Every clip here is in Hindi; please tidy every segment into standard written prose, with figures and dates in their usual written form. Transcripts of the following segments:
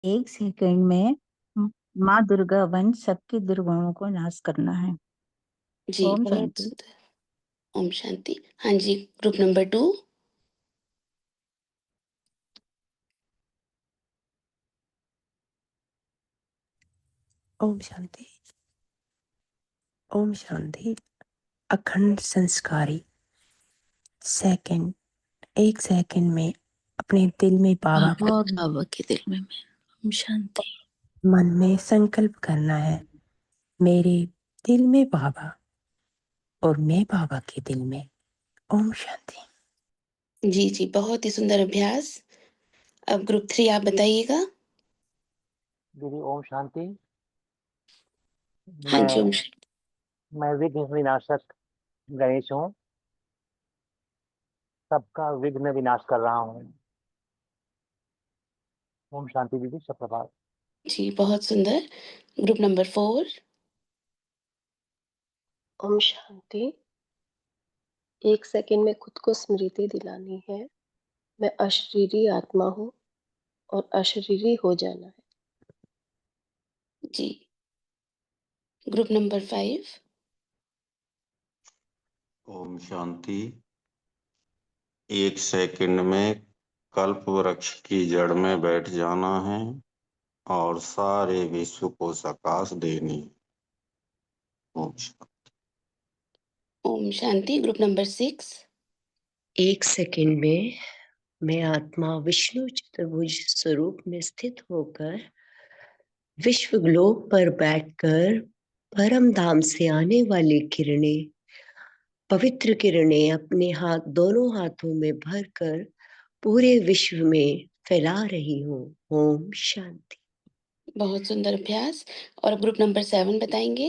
एक सेकंड में माँ दुर्गा वंश सबके दुर्गुणों को नाश करना है। जी, ओम बहुत शांति। सुंदर। ओम शांति। हाँ जी, ग्रुप नंबर 2। ओम शांति। ओम शांति। अखंड संस्कारी। सेकंड, एक सेकंड में अपने दिल में बाबा और बाबा के दिल में मैं। ओम शांति। मन में संकल्प करना है, मेरे दिल में बाबा और मैं बाबा के दिल में। ओम शांति। जी जी, बहुत ही सुंदर अभ्यास। अब ग्रुप 3 आप बताइएगा। दीदी ओम शांति। हाँ जी, ओम मैं शांति। मैं विघ्न विनाशक गणेश हूँ। सबका विघ्न विनाश कर रहा हूँ। ओम शांति दीदी, सुप्रभात। जी, बहुत सुंदर। Group number 4। ओम शांति। एक सेकंड में खुद को स्मृति दिलानी है, मैं अशरीरी आत्मा हूँ और अशरीरी हो जाना है। जी, ग्रुप नंबर 5। ओम शांति। एक सेकंड में कल्प वृक्ष की जड़ में बैठ जाना है और सारे विश्व को सकाश देनी है। ओम शांति। ओम शांति। Group number 6। एक सेकंड में मैं आत्मा विष्णु चतुर्भुज स्वरूप में स्थित होकर विश्व ग्लोब पर बैठकर परम धाम से आने वाली किरणें, पवित्र किरणें अपने दोनों हाथों में भरकर पूरे विश्व में फैला रही हूँ। ओम शांति। बहुत सुंदर अभ्यास। और ग्रुप नंबर 7 बताएंगे।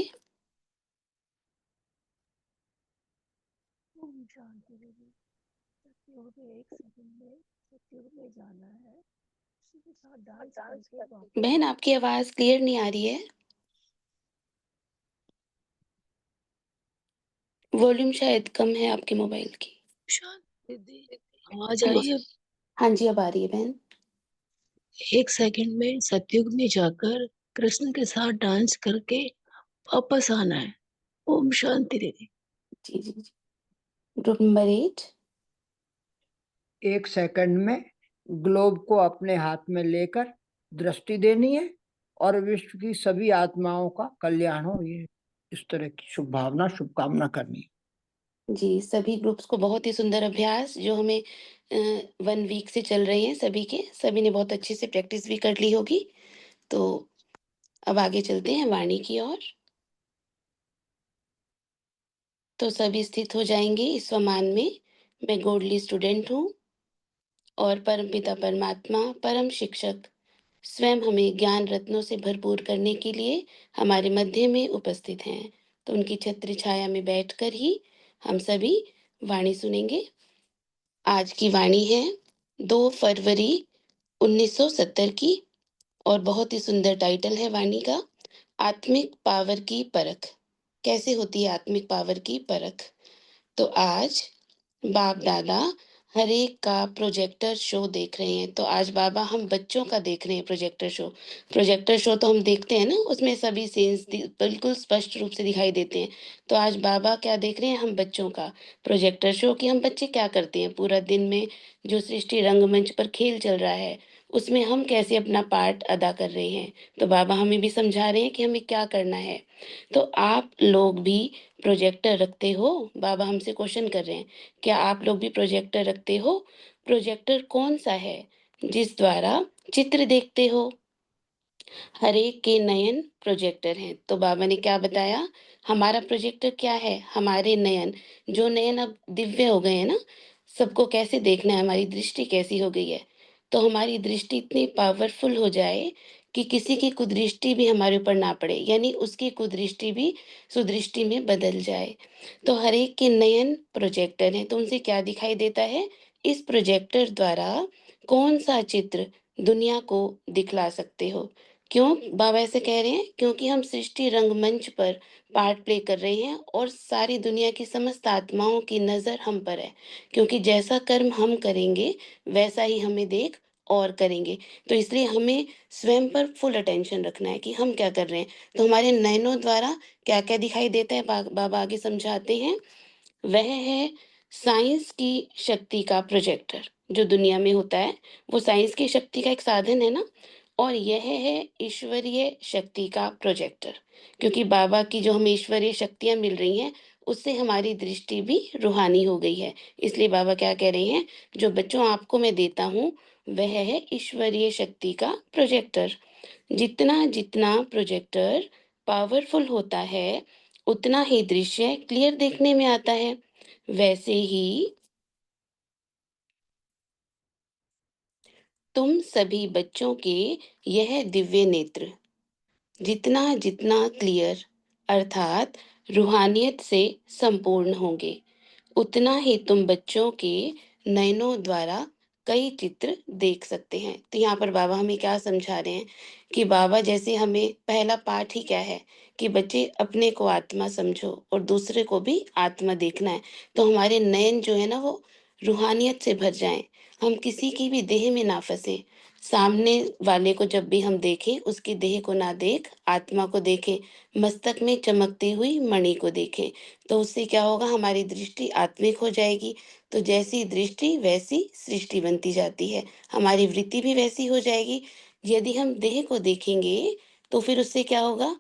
ओम शांति दीदी। सत्युग में एक सेकंड में सत्युग में जाना है, उसी के साथ डांस करके वापस। बहन, आपकी आवाज क्लियर नहीं आ रही है। वॉल्यूम शायद कम है आपके मोबाइल की। शांति दीदी, आवाज आई है? हाँ जी, अब आ रही है बहन। एक सेकंड में सत्युग में जाकर कृष्ण के साथ डांस करके वापस आना है। ओम शांति दीदी। जी जी जी। Group number 8। एक सेकंड में ग्लोब को अपने हाथ में लेकर दृष्टि देनी है और विश्व की सभी आत्माओं का कल्याण हो, ये इस तरह की शुभ भावना, शुभकामना करनी है। जी, सभी ग्रुप्स को बहुत ही सुंदर अभ्यास जो हमें 1 वीक से चल रहे हैं, सभी ने बहुत अच्छे से प्रैक्टिस भी कर ली होगी। तो अब आगे चलते हैं वाणी की ओर। तो सभी स्थित हो जाएंगे इस स्वमान में। मैं गॉडली स्टूडेंट हूँ और परमपिता परमात्मा, परम शिक्षक स्वयं हमें ज्ञान रत्नों से भरपूर करने के लिए हमारे मध्य में उपस्थित हैं। तो उनकी छत्र छाया में बैठकर ही हम सभी वाणी सुनेंगे। आज की वाणी है 2 फरवरी 1970 की और बहुत ही सुंदर टाइटल है वाणी का, आत्मिक पावर की परख। कैसे होती है आत्मिक पावर की परख? तो आज बाप दादा हर एक का प्रोजेक्टर शो देख रहे हैं। तो आज बाबा हम बच्चों का देख रहे हैं प्रोजेक्टर शो। प्रोजेक्टर शो तो हम देखते हैं ना, उसमें सभी सीन्स बिल्कुल स्पष्ट रूप से दिखाई देते हैं। तो आज बाबा क्या देख रहे हैं? हम बच्चों का प्रोजेक्टर शो कि हम बच्चे क्या करते हैं पूरा दिन में, जो सृष्टि रंगमंच पर खेल चल रहा है उसमें हम कैसे अपना पार्ट अदा कर रहे हैं। तो बाबा हमें भी समझा रहे हैं कि हमें क्या करना है। तो आप लोग भी प्रोजेक्टर रखते हो? बाबा हमसे क्वेश्चन कर रहे हैं, क्या आप लोग भी प्रोजेक्टर रखते हो? प्रोजेक्टर कौन सा है जिस द्वारा चित्र देखते हो? हर एक के नयन प्रोजेक्टर हैं। तो बाबा ने क्या बताया? हमारा प्रोजेक्टर क्या है? हमारे नयन, जो नयन अब दिव्य हो गए हैं ना, सबको कैसे देखना है, हमारी दृष्टि कैसी हो गई है। तो हमारी दृष्टि इतनी पावरफुल हो जाए कि किसी की कुदृष्टि भी हमारे ऊपर ना पड़े, यानी उसकी कुदृष्टि भी सुदृष्टि में बदल जाए। तो हर एक के नयन प्रोजेक्टर हैं। तो उनसे क्या दिखाई देता है? इस प्रोजेक्टर द्वारा कौन सा चित्र दुनिया को दिखला सकते हो? क्यों बाबा ऐसे कह रहे हैं? क्योंकि हम सृष्टि रंगमंच पर पार्ट प्ले कर रहे हैं और सारी दुनिया की समस्त आत्माओं की नजर हम पर है। क्योंकि जैसा कर्म हम करेंगे वैसा ही हमें देख और करेंगे। तो इसलिए हमें स्वयं पर फुल अटेंशन रखना है कि हम क्या कर रहे हैं। तो हमारे नयनों द्वारा क्या-क्या दिखाई देता है, बाबा आगे समझाते हैं। वह है साइंस की शक्ति का प्रोजेक्टर। जो दुनिया में होता है, वो साइंस की शक्ति का एक साधन है ना। और यह है ईश्वरीय शक्ति का प्रोजेक्टर, क्योंकि बाबा की जो हमें ईश्वरीय शक्तियाँ मिल रही हैं, उससे हमारी दृष्टि भी रूहानी हो गई है। इसलिए बाबा क्या कह रहे हैं, जो बच्चों आपको मैं देता हूँ, वह है ईश्वरीय शक्ति का प्रोजेक्टर। जितना जितना प्रोजेक्टर पावरफुल होता है, उतना ही दृश्य क्लियर देखने में आता है। वैसे ही तुम सभी बच्चों के यह दिव्य नेत्र जितना जितना क्लियर अर्थात रूहानियत से संपूर्ण होंगे, उतना ही तुम बच्चों के नयनों द्वारा कई चित्र देख सकते हैं। तो यहाँ पर बाबा हमें क्या समझा रहे हैं कि बाबा जैसे हमें पहला पाठ ही क्या है कि बच्चे अपने को आत्मा समझो और दूसरे को भी आत्मा देखना है। तो हमारे नयन जो है ना, वो रूहानियत से भर जाएं। हम किसी की भी देह में ना फंसे। सामने वाले को जब भी हम देखें, उसकी देह को ना देख आत्मा को देखें। मस्तक में चमकती हुई मणि को देखें। तो उससे क्या होगा, हमारी दृष्टि आत्मिक हो जाएगी। तो जैसी दृष्टि वैसी सृष्टि बनती जाती है, हमारी वृत्ति भी वैसी हो जाएगी। यदि हम देह को देखेंगे तो फिर उससे क्या होगा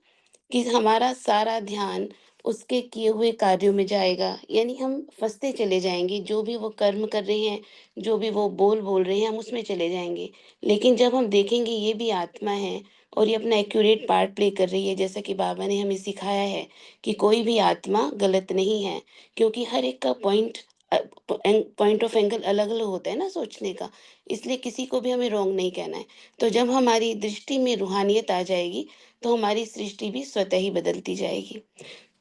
कि हमारा सारा ध्यान उसके किए हुए कार्यों में जाएगा, यानी हम फंसते चले जाएंगे। जो भी वो कर्म कर रहे हैं, जो भी वो बोल रहे हैं, हम उसमें चले जाएंगे। लेकिन जब हम देखेंगे ये भी आत्मा है और ये अपना एक्यूरेट पार्ट प्ले कर रही है, जैसा कि बाबा ने हमें सिखाया है कि कोई भी आत्मा गलत नहीं है, क्योंकि हर एक का पॉइंट ऑफ एंगल अलग अलग होता है ना सोचने का। इसलिए किसी को भी हमें रॉन्ग नहीं कहना है। तो जब हमारी दृष्टि में रूहानियत आ जाएगी, तो हमारी सृष्टि भी स्वतः ही बदलती जाएगी।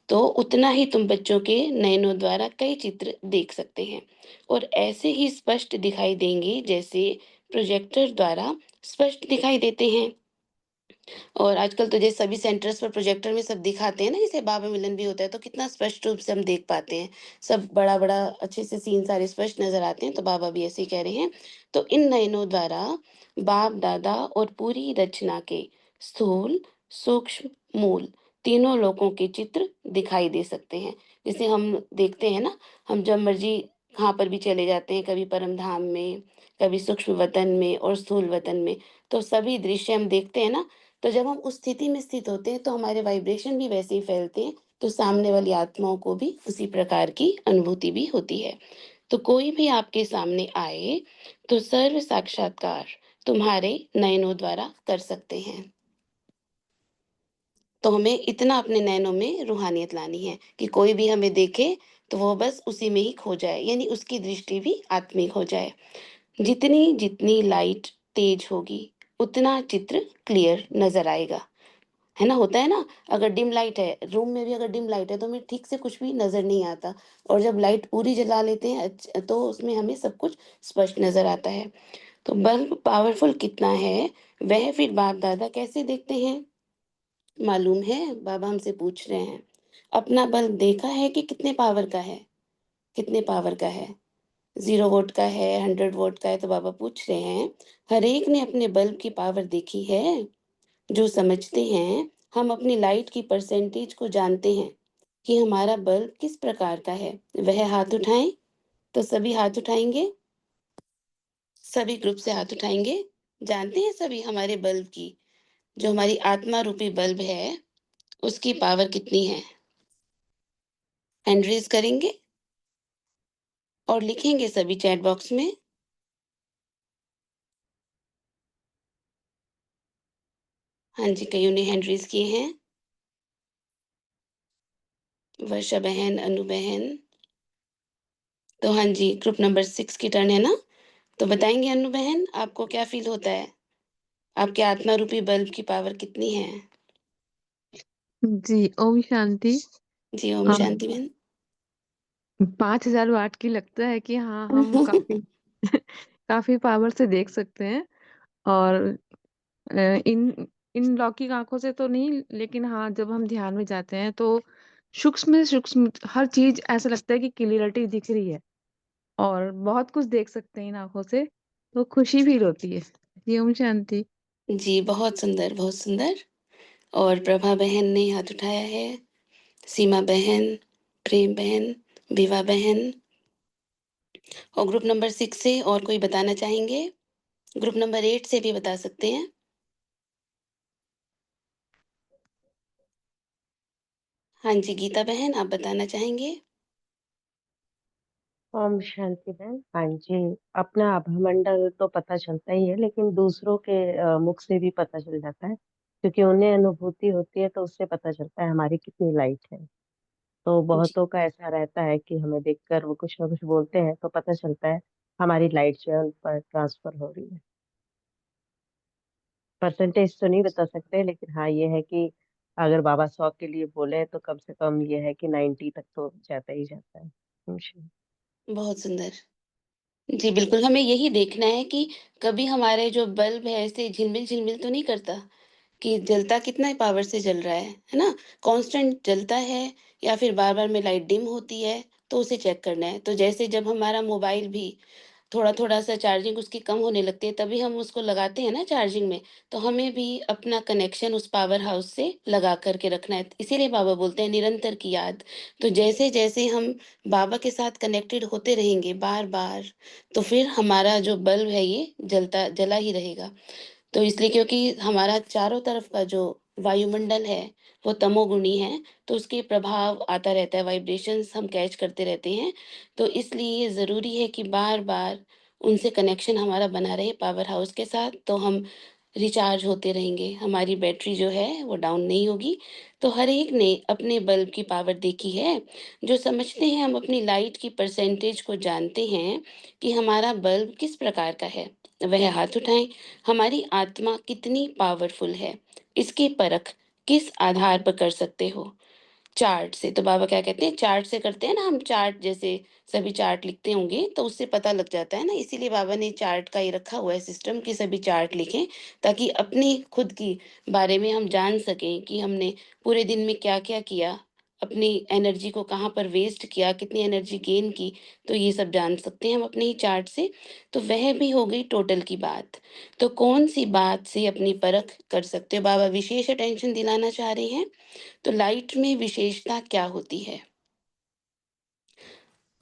तो उतना ही तुम बच्चों के नयनों द्वारा कई चित्र देख सकते हैं, और ऐसे ही स्पष्ट दिखाई देंगे जैसे प्रोजेक्टर द्वारा स्पष्ट दिखाई देते हैं। और आजकल तो जैसे सभी सेंटर्स पर प्रोजेक्टर में सब दिखाते हैं ना, जैसे बाबा मिलन भी होता है, तो कितना स्पष्ट रूप से हम देख पाते हैं। सब बड़ा बड़ा अच्छे से सीन सारे स्पष्ट नजर आते हैं। तो बाबा भी ऐसे ही कह रहे हैं। तो इन नयनों द्वारा बाप दादा और पूरी रचना के स्थूल सूक्ष्म मूल तीनों लोकों के चित्र दिखाई दे सकते हैं। जैसे हम देखते हैं ना, हम जब मर्जी कहाँ पर भी चले जाते हैं, कभी परम धाम में, कभी सूक्ष्म वतन में और स्थूल वतन में, तो सभी दृश्य हम देखते हैं ना। तो जब हम उस स्थिति में स्थित होते हैं, तो हमारे वाइब्रेशन भी वैसे ही फैलते हैं। तो सामने वाली आत्माओं को भी उसी प्रकार की अनुभूति भी होती है। तो कोई भी आपके सामने आए, तो सर्व साक्षात्कार तुम्हारे नयनों द्वारा कर सकते हैं। तो हमें इतना अपने नयनों में रूहानियत लानी है कि कोई भी हमें देखे तो वो बस उसी में ही खो जाए, यानी उसकी दृष्टि भी आत्मिक हो जाए। जितनी जितनी लाइट तेज होगी, उतना चित्र क्लियर नजर आएगा। है ना, होता है ना, अगर डिम लाइट है रूम में भी, अगर डिम लाइट है तो हमें ठीक से कुछ भी नजर नहीं आता। और जब लाइट पूरी जला लेते हैं तो उसमें हमें सब कुछ स्पष्ट नजर आता है। तो बल्ब पावरफुल कितना है, वह फिर बाप दादा कैसे देखते हैं मालूम है। बाबा हमसे पूछ रहे हैं, अपना बल्ब देखा है कि कितने पावर का है, कितने पावर का है। 0 वोल्ट का है, 100 वोल्ट का है। तो बाबा पूछ रहे हैं, हर एक ने अपने बल्ब की पावर देखी है। जो समझते हैं, हम अपनी लाइट की परसेंटेज को जानते हैं कि हमारा बल्ब किस प्रकार का है, वह हाथ उठाएं। तो सभी हाथ उठाएंगे, सभी ग्रुप से हाथ उठाएंगे। जानते हैं सभी हमारे बल्ब की, जो हमारी आत्मा रूपी बल्ब है, उसकी पावर कितनी है। हैंड रेज करेंगे और लिखेंगे सभी चैट बॉक्स में। हाँ जी, कईयों ने हैंड रेज किए हैं। वर्षा बहन, अनु बहन। तो हाँ जी, ग्रुप नंबर 6 की टर्न है ना। तो बताएंगे अनु बहन, आपको क्या फील होता है, आपके आत्मा रूपी बल्ब की पावर कितनी है। जी, ओम शांति। जी ओम शांति बहन। 5000 वाट की लगता है कि हाँ, हम काफी काफी पावर से देख सकते हैं। और इन इन लौकिक आंखों से तो नहीं, लेकिन हाँ, जब हम ध्यान में जाते हैं तो सूक्ष्म से सूक्ष्म हर चीज ऐसा लगता है कि क्लियरिटी दिख रही है, और बहुत कुछ देख सकते हैं इन आंखों से। तो खुशी फील होती है। जी, ओम शांति। जी, बहुत सुंदर, बहुत सुंदर। और प्रभा बहन ने हाथ उठाया है, सीमा बहन, प्रेम बहन, विवा बहन। और ग्रुप नंबर 6 से और कोई बताना चाहेंगे? ग्रुप नंबर 8 से भी बता सकते हैं। हाँ जी, गीता बहन, आप बताना चाहेंगे? ओम शांति बहन। हाँ जी, अपना आभामंडल तो पता चलता ही है, लेकिन दूसरों के मुख से भी पता चल जाता है, क्योंकि उन्हें अनुभूति होती है, तो उससे पता चलता है हमारी कितनी लाइट है। तो जी, बहुतों का ऐसा रहता है कि हमें देखकर वो कुछ ना कुछ बोलते हैं, तो पता चलता है हमारी लाइट जो है उन पर ट्रांसफर हो रही है। परसेंटेज तो नहीं बता सकते, लेकिन हाँ ये है कि अगर बाबा 100 के लिए बोले तो कम से कम ये है कि 90 तक तो जाता ही जाता है। बहुत सुंदर। जी, बिल्कुल, हमें यही देखना है कि कभी हमारे जो बल्ब है ऐसे झिलमिल-झिलमिल तो नहीं करता, कि जलता कितना पावर से जल रहा है ना? कांस्टेंट जलता है या फिर बार-बार में लाइट डिम होती है, तो उसे चेक करना है। तो जैसे जब हमारा मोबाइल भी थोड़ा-थोड़ा सा चार्जिंग उसकी कम होने लगती है, तभी हम उसको लगाते हैं ना चार्जिंग में, तो हमें भी अपना कनेक्शन उस पावर हाउस से लगा कर के रखना है। इसीलिए बाबा बोलते हैं निरंतर की याद। तो जैसे-जैसे हम बाबा के साथ कनेक्टेड होते रहेंगे बार-बार, तो फिर हमारा जो बल्ब है ये जला ही रहेगा। तो इसलिए क्योंकि हमारा चारों तरफ का जो वायुमंडल है, वो तमोगुणी है, तो उसके प्रभाव आता रहता है, वाइब्रेशंस हम कैच करते रहते हैं। तो इसलिए ये ज़रूरी है कि बार-बार उनसे कनेक्शन हमारा बना रहे पावर हाउस के साथ, तो हम रिचार्ज होते रहेंगे, हमारी बैटरी जो है वो डाउन नहीं होगी। तो हर एक ने अपने बल्ब की पावर देखी है, जो समझते हैं हम अपनी लाइट की परसेंटेज को जानते हैं कि हमारा बल्ब किस प्रकार का है, वह हाथ उठाएँ। हमारी आत्मा कितनी पावरफुल है, इसकी परख किस आधार पर कर सकते हो? चार्ट से। तो बाबा क्या कहते हैं, चार्ट से करते हैं ना हम, चार्ट जैसे सभी चार्ट लिखते होंगे तो उससे पता लग जाता है ना, इसीलिए बाबा ने चार्ट का ये रखा हुआ है सिस्टम कि सभी चार्ट लिखें, ताकि अपनी खुद की बारे में हम जान सकें कि हमने पूरे दिन में क्या-क्या किया, अपनी एनर्जी को कहाँ पर वेस्ट किया, कितनी एनर्जी गेन की, तो ये सब जान सकते हैं हम अपने ही चार्ट से। तो वह भी हो गई टोटल की बात। तो कौन-सी बात से अपनी परख कर सकते हो? बाबा विशेष अटेंशन दिलाना चाह रहे हैं। तो लाइट में विशेषता क्या होती है?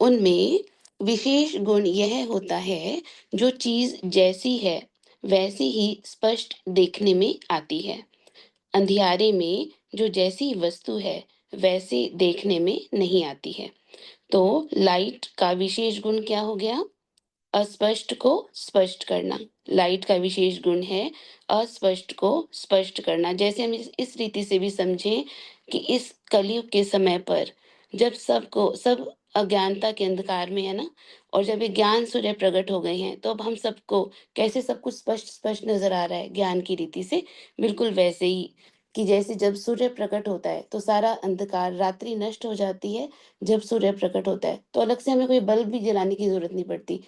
उनमें विशेष गुण यह होता है, जो चीज़ जैसी है, वैसी ही स्पष्ट देखने में आती है। अंधियारे में जो जैसी वस्तु है, वैसे देखने में नहीं आती है। तो लाइट का विशेष गुण क्या हो गया? अस्पष्ट को स्पष्ट करना। लाइट का विशेष गुण है अस्पष्ट को स्पष्ट करना। जैसे हम इस रीति से भी समझें कि इस कलयुग के समय पर जब सब अज्ञानता के अंधकार में है ना, और जब ये ज्ञान सूर्य प्रकट हो गए हैं, तो अब हम सबको कैसे सब कुछ स्पष्ट स्पष्ट नजर आ रहा है ज्ञान की रीति से। बिल्कुल वैसे ही कि जैसे जब सूर्य प्रकट होता है तो सारा अंधकार, रात्रि नष्ट हो जाती है। जब सूर्य प्रकट होता है तो अलग से हमें कोई बल्ब भी जलाने की जरूरत नहीं पड़ती।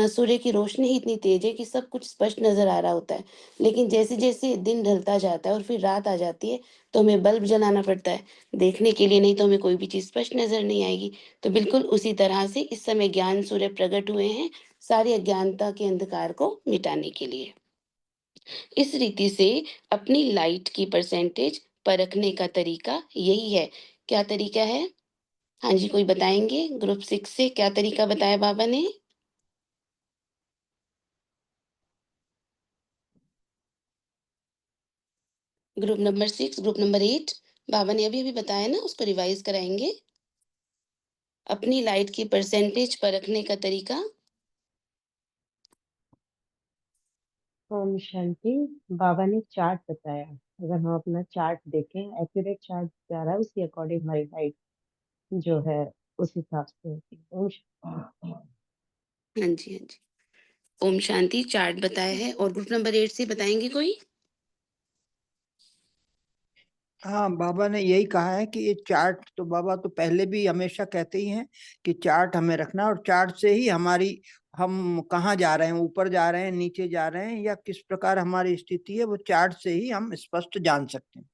सूर्य की रोशनी ही इतनी तेज है कि सब कुछ स्पष्ट नज़र आ रहा होता है। लेकिन जैसे-जैसे दिन ढलता जाता है और फिर रात आ जाती है, तो हमें बल्ब जलाना पड़ता है, देखने के लिए, नहीं तो हमें कोई भी चीज़ स्पष्ट नज़र नहीं आएगी। तो बिल्कुल उसी तरह से इस समय ज्ञान सूर्य प्रकट हुए हैं, सारी अज्ञानता के अंधकार को मिटाने के लिए। इस रीति से अपनी लाइट की परसेंटेज परखने का तरीका यही है। क्या तरीका है? हाँ जी, कोई बताएँगे? ग्रुप 6 से क्या तरीका बताया बाबा ने? ग्रुप नंबर 6, ग्रुप नंबर 8 बाबा ने अभी-अभी बताया ना, उसको रिवाइज़ कराएँगे? अपनी लाइट की परसेंटेज परखने का तरीका? ओम शांति। बाबा ने चार्ट बताया, अगर हम अपना चार्ट देखें, एक्यूरेट चार्ट जा रहा है, उसी अकॉर्डिंग हमारी लाइट जो है उस हिसाब से होती है। ओम शांति। हाँ जी, हाँ जी। ओम शांति चार्ट बताया है, और ग्रुप नंबर 8 से बताएँगे कोई? हाँ, बाबा ने यही कहा है कि ये चार्ट, तो बाबा तो पहले भी हमेशा कहते ही हैं कि चार्ट हमें रखना, और चार्ट से ही हमारी, हम कहाँ जा रहे हैं, ऊपर जा रहे हैं, नीचे जा रहे हैं, या किस प्रकार हमारी स्थिति है, वो चार्ट से ही हम स्पष्ट जान सकते हैं।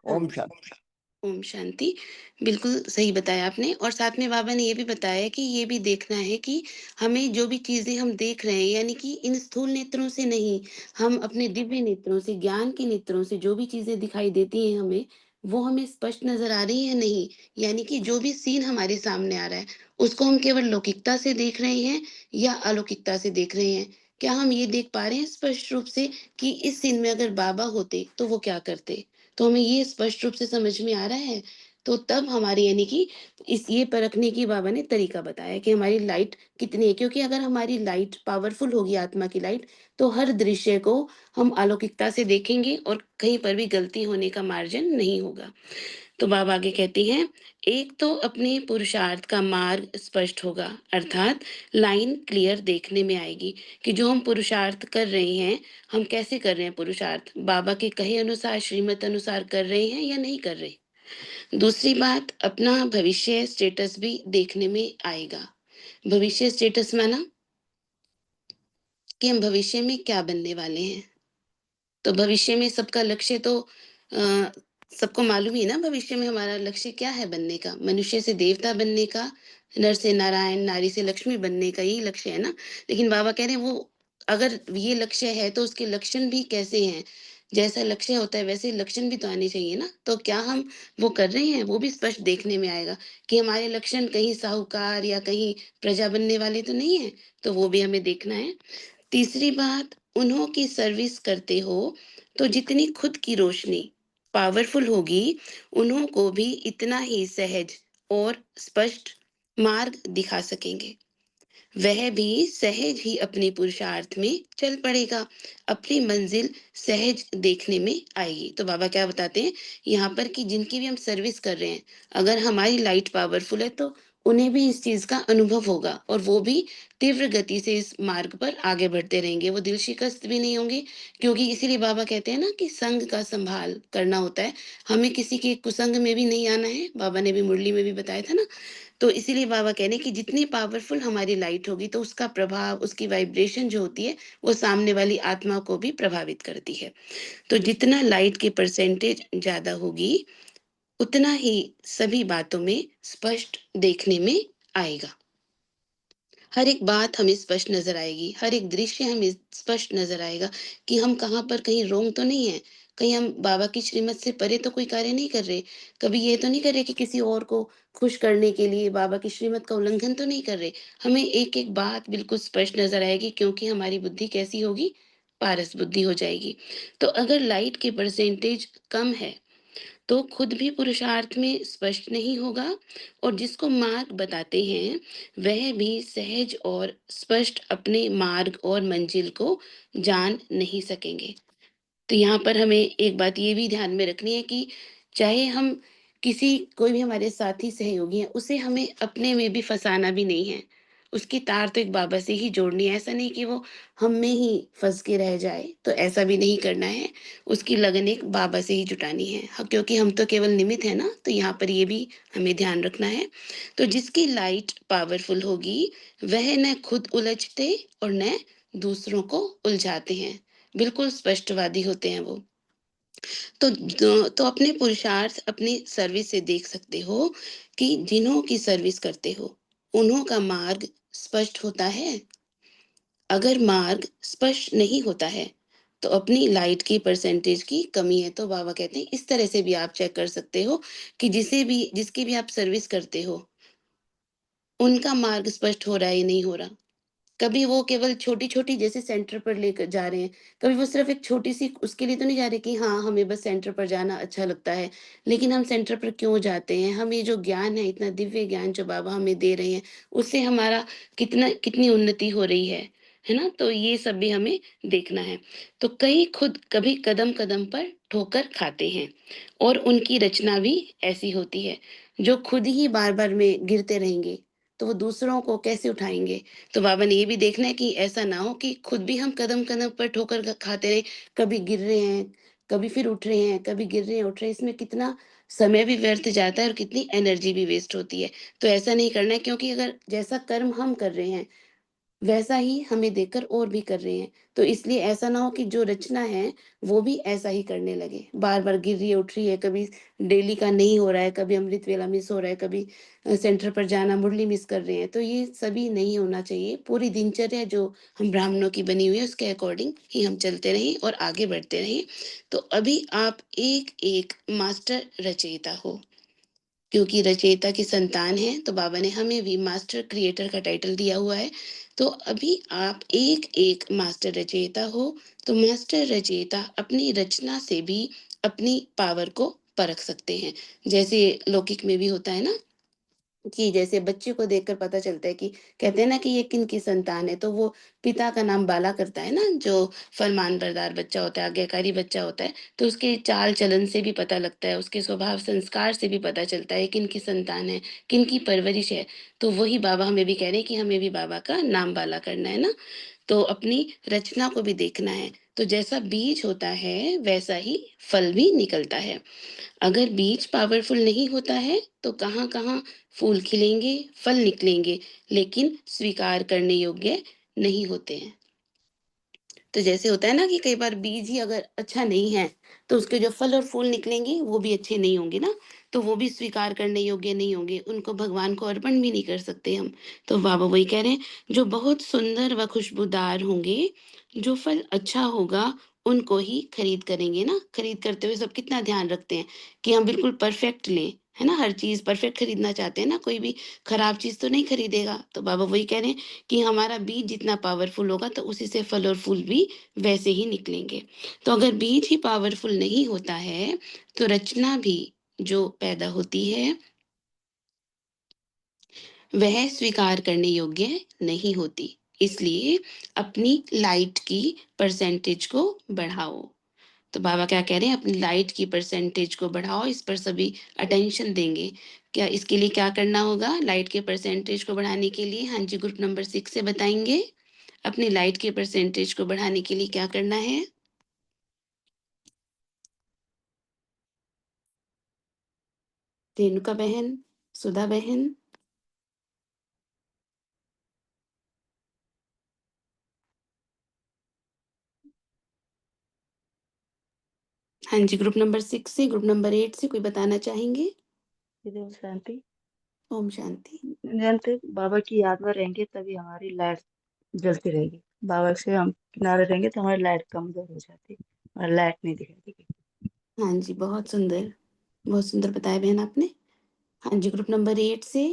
हाँ ओम जी। शांति। ओम शांति। बिल्कुल सही बताया आपने और साथ में बाबा ने ये भी बताया कि ये भी देखना है कि हमें जो भी चीज़ें हम देख रहे हैं यानी कि इन स्थूल नेत्रों से नहीं, हम अपने दिव्य नेत्रों से, ज्ञान के नेत्रों से जो भी चीज़ें दिखाई देती हैं हमें, वो हमें स्पष्ट नज़र आ रही है नहीं। यानी कि जो भी सीन हमारे सामने आ रहा है, उसको हम केवल लौकिकता से देख रहे हैं या अलौकिकता से देख रहे हैं? क्या हम ये देख पा रहे हैं स्पष्ट रूप से कि इस सीन में अगर बाबा होते, तो वो क्या करते? तो हमें ये स्पष्ट रूप से समझ में आ रहा है, तो तब हमारी यानी कि इस ये परखने की बाबा ने तरीका बताया कि हमारी लाइट कितनी है, क्योंकि अगर हमारी लाइट पावरफुल होगी आत्मा की लाइट, तो हर दृश्य को हम अलौकिकता से देखेंगे और कहीं पर भी गलती होने का मार्जिन नहीं होगा। तो बाबा आगे कहती हैं, एक तो अपने पुरुषार्थ का मार्ग स्पष्ट होगा, अर्थात लाइन क्लियर देखने में आएगी कि जो हम पुरुषार्थ कर रहे हैं, हम कैसे कर रहे हैं पुरुषार्थ, बाबा के कहे अनुसार, श्रीमत अनुसार कर रहे हैं या नहीं कर रहे। दूसरी बात, अपना भविष्य स्टेटस भी देखने में आएगा। भविष्य स्टेटस माना कि हम भविष्य में क्या बनने वाले हैं। तो भविष्य में सबका लक्ष्य तो अ, सबको मालूम ही है ना, भविष्य में हमारा लक्ष्य क्या है बनने का? मनुष्य से देवता बनने का, नर से नारायण, नारी से लक्ष्मी बनने का, यही लक्ष्य है ना। लेकिन बाबा कह रहे हैं वो अगर ये लक्ष्य है तो उसके लक्षण भी कैसे हैं? जैसा लक्ष्य होता है वैसे लक्षण भी तो आने चाहिए ना। तो क्या हम वो कर रहे हैं? वो भी स्पष्ट देखने में आएगा कि हमारे लक्षण कहीं साहूकार या कहीं प्रजा बनने वाले तो नहीं है, तो वो भी हमें देखना है। तीसरी बात, उन्हों की सर्विस करते हो तो जितनी खुद की रोशनी पावरफुल होगी, उन्हों को भी इतना ही सहज और स्पष्ट मार्ग दिखा सकेंगे। वह भी सहज ही अपने पुरुषार्थ में चल पड़ेगा, अपनी मंजिल सहज देखने में आएगी। तो बाबा क्या बताते हैं यहाँ पर कि जिनकी भी हम सर्विस कर रहे हैं, अगर हमारी लाइट पावरफुल है तो उन्हें भी इस चीज का अनुभव होगा और वो भी तीव्र गति से इस मार्ग पर आगे बढ़ते रहेंगे, वो दिल शिकस्त भी नहीं होंगे। क्योंकि इसीलिए बाबा कहते हैं ना कि संग का संभाल करना होता है, हमें किसी के कुसंग में भी नहीं आना है। बाबा ने भी मुरली में भी बताया था ना। तो इसीलिए बाबा कह रहे हैं कि जितनी पावरफुल हमारी लाइट होगी तो उसका प्रभाव, उसकी वाइब्रेशन जो होती है, वो सामने वाली आत्मा को भी प्रभावित करती है। तो जितना लाइट की परसेंटेज ज्यादा होगी, उतना ही सभी बातों में स्पष्ट देखने में आएगा। हर एक बात हमें स्पष्ट नजर आएगी, हर एक दृश्य हमें स्पष्ट नजर आएगा कि हम कहाँ पर कहीं रोंग तो नहीं है, कहीं हम बाबा की श्रीमत से परे तो कोई कार्य नहीं कर रहे, कभी ये तो नहीं कर रहे कि किसी और को खुश करने के लिए बाबा की श्रीमत का उल्लंघन तो नहीं कर रहे। हमें एक एक बात बिल्कुल स्पष्ट नजर आएगी, क्योंकि हमारी बुद्धि कैसी होगी, पारस बुद्धि हो जाएगी। तो अगर लाइट की परसेंटेज कम है तो खुद भी पुरुषार्थ में स्पष्ट नहीं होगा और जिसको मार्ग बताते हैं वह भी सहज और स्पष्ट अपने मार्ग और मंजिल को जान नहीं सकेंगे। तो यहाँ पर हमें एक बात ये भी ध्यान में रखनी है कि चाहे हम किसी कोई भी हमारे साथी सहयोगी हैं, उसे हमें अपने में भी फँसाना भी नहीं है। उसकी तार तो एक बाबा से ही जोड़नी है, ऐसा नहीं कि वो हम में ही फँस के रह जाए, तो ऐसा भी नहीं करना है। उसकी लगन एक बाबा से ही जुटानी है। क्योंकि हम तो केवल निमित्त है ना, तो यहाँ पर ये भी हमें ध्यान रखना है। तो जिसकी लाइट पावरफुल होगी, वह न खुद उलझते और न दूसरों को उलझाते हैं। बिल्कुल स्पष्टवादी होते हैं वो। तो अपने पुरुषार्थ, अपनी सर्विस से देख सकते हो कि जिन्हों की सर्विस करते हो, उन्हों का मार्ग स्पष्ट होता है। अगर मार्ग स्पष्ट नहीं होता है, तो अपनी लाइट की परसेंटेज की कमी है। तो बाबा कहते हैं इस तरह से भी आप चेक कर सकते हो कि जिसकी भी आप सर्विस करते हो, उनका मार्ग स्पष्ट हो रहा है या नहीं हो रहा। कभी वो केवल छोटी-छोटी जैसे सेंटर पर लेकर जा रहे हैं, कभी वो सिर्फ़ एक छोटी-सी उसके लिए तो नहीं जा रहे कि हाँ, हमें बस सेंटर पर जाना अच्छा लगता है। लेकिन हम सेंटर पर क्यों जाते हैं? हमें जो ज्ञान है, इतना दिव्य ज्ञान जो बाबा हमें दे रहे हैं, उससे हमारा कितनी उन्नति हो रही है ना? तो ये सब भी हमें देखना है। तो कई खुद कभी कदम-कदम पर ठोकर खाते हैं और उनकी रचना भी ऐसी होती है, जो खुद ही बार-बार में गिरते रहेंगे, तो वो दूसरों को कैसे उठाएँगे? तो बाबा ने ये भी देखना है कि ऐसा ना हो कि खुद भी हम कदम-कदम पर ठोकर खाते रहें, कभी गिर रहे हैं, कभी फिर उठ रहे हैं, कभी गिर रहे हैं, उठ रहे हैं, इसमें कितना समय भी व्यर्थ जाता है और कितनी एनर्जी भी वेस्ट होती है। तो ऐसा नहीं करना है, क्योंकि अगर जैसा कर्म हम कर रहे हैं, वैसा ही हमें देखकर और भी कर रहे हैं। तो इसलिए ऐसा ना हो कि जो रचना है, वो भी ऐसा ही करने लगे। बार-बार गिर रही है, उठ रही है, कभी डेली का नहीं हो रहा है, कभी अमृत वेला मिस हो रहा है, कभी सेंटर पर जाना, मुरली मिस कर रहे हैं। तो ये सभी नहीं होना चाहिए। पूरी दिनचर्या जो हम ब्राह्मणों की बनी हुई है, उसके अकॉर्डिंग ही हम चलते रहें और आगे बढ़ते रहें। तो अभी आप एक-एक मास्टर रचयिता हो। क्योंकि रचयिता की संतान है, तो बाबा ने हमें भी मास्टर क्रिएटर का टाइटल दिया हुआ है। तो अभी आप एक-एक मास्टर रचयिता हो। तो मास्टर रचयिता अपनी रचना से भी अपनी पावर को परख सकते हैं। जैसे लौकिक में भी होता है ना, कि जैसे बच्चे को देखकर पता चलता है कि कहते हैं ना कि ये किनकी संतान है, तो वो पिता का नाम बाला करता है ना, जो फरमानबरदार बच्चा होता है, आज्ञाकारी बच्चा होता है, तो उसके चाल-चलन से भी पता लगता है, उसके स्वभाव संस्कार से भी पता चलता है किनकी संतान है, किनकी परवरिश है। तो वही बाबा हमें भी कह रहे हैं कि हमें भी बाबा का नाम बाला करना है ना, तो अपनी रचना को भी देखना है। तो जैसा बीज होता है, वैसा ही फल भी निकलता है। अगर बीज पावरफुल नहीं होता है, तो कहाँ-कहाँ फूल खिलेंगे, फल निकलेंगे, लेकिन स्वीकार करने योग्य नहीं होते हैं। तो जैसे होता है ना कि कई बार बीज ही अगर अच्छा नहीं है, तो उसके जो फल और फूल निकलेंगे, वो भी अच्छे नहीं होंगे ना, तो वो भी स्वीकार करने योग्य नहीं होंगे, उनको भगवान को अर्पण भी नहीं कर सकते हम। तो बाबा वही कह रहे हैं, जो बहुत सुंदर व खुशबूदार होंगे, जो फल अच्छा होगा, उनको ही खरीद करेंगे ना। खरीद करते हुए सब कितना ध्यान रखते हैं कि हम बिल्कुल परफेक्ट लें, है ना? हर चीज़ परफेक्ट खरीदना चाहते हैं ना, कोई भी खराब चीज़ तो नहीं खरीदेगा। तो बाबा वही कह रहे हैं कि हमारा बीज जितना पावरफुल होगा, तो उसी से फल और फूल भी वैसे ही निकलेंगे। तो अगर बीज ही पावरफुल नहीं होता है, तो रचना भी जो पैदा होती है, वह स्वीकार करने योग्य नहीं होती। इसलिए अपनी लाइट की परसेंटेज को बढ़ाओ। तो बाबा क्या कह रहे हैं, अपनी लाइट की परसेंटेज को बढ़ाओ, इस पर सभी अटेंशन देंगे। क्या इसके लिए क्या करना होगा? लाइट के परसेंटेज को बढ़ाने के लिए, हाँ जी, ग्रुप नंबर 6 से बताएँगे। अपनी लाइट के परसेंटेज को बढ़ाने के लिए क्या करना है? रेणुका बहन, सुधा बहन। हाँ जी, ग्रुप नंबर 6 से, ग्रुप नंबर 8 से कोई बताना चाहेंगे? दीदी ओम शांति। ओम शांति। जानते बाबा की याद में रहेंगे तभी हमारी लाइट जलती रहेगी। बाबा से हम किनारे रहेंगे तो हमारी लाइट कमजोर हो जाती है और लाइट नहीं दिखाई देगी। हाँ जी, बहुत सुंदर बताया बहन आपने। हाँ जी, ग्रुप नंबर 8 से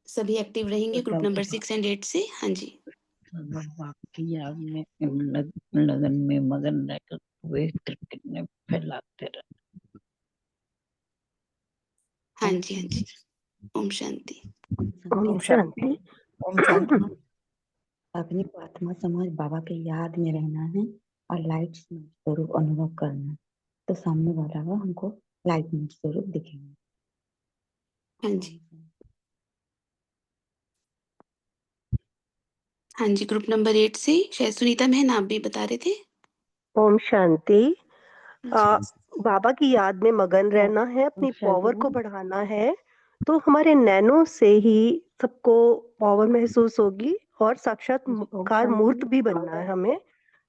सभी एक्टिव रहेंगे, ग्रुप नंबर 6 एंड 8 से। हाँ जी। बाबा की याद में लगन में मगन रहकर वे क्रिकेट में फैलाते रहे। हाँ जी, हाँ जी। ओम शांति। ओम शांति। ओम शांति। अपनी को आत्मा समाज बाबा के याद में रहना है और लाइट स्वरूप अनुभव करना है, तो सामने वाला वो हमको लाइट स्वरूप दिखेंगे। हाँ जी। हाँ जी, ग्रुप नंबर 8 से शायद सुनीता बहन आप भी बता रहे थे। ओम शांति। हाँ जी। बाबा की याद में मगन रहना है, अपनी शांति पावर को मैम। बढ़ाना है, तो हमारे नैनो से ही सबको पावर महसूस होगी और साक्षात्कार मूर्त भी बनना है हमें।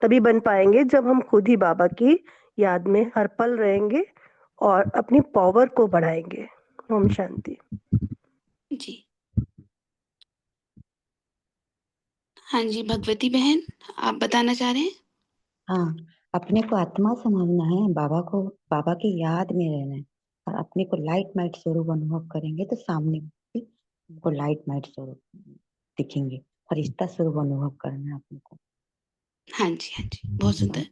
तभी बन पाएंगे जब हम खुद ही बाबा की याद में हर पल रहेंगे और अपनी पावर को बढ़ाएंगे। ओम शांति। जी। हाँ जी, भगवती बहन आप बताना चाह रहे हैं? हाँ, अपने को आत्मा समझना है, बाबा की याद में रहना है और अपने को लाइट माइट स्वरूप अनुभव करेंगे तो सामने भी हमको लाइट माइट स्वरूप दिखेंगे। फरिश्ता स्वरूप अनुभव करना है अपने को। हाँ जी, हाँ जी, बहुत सुंदर।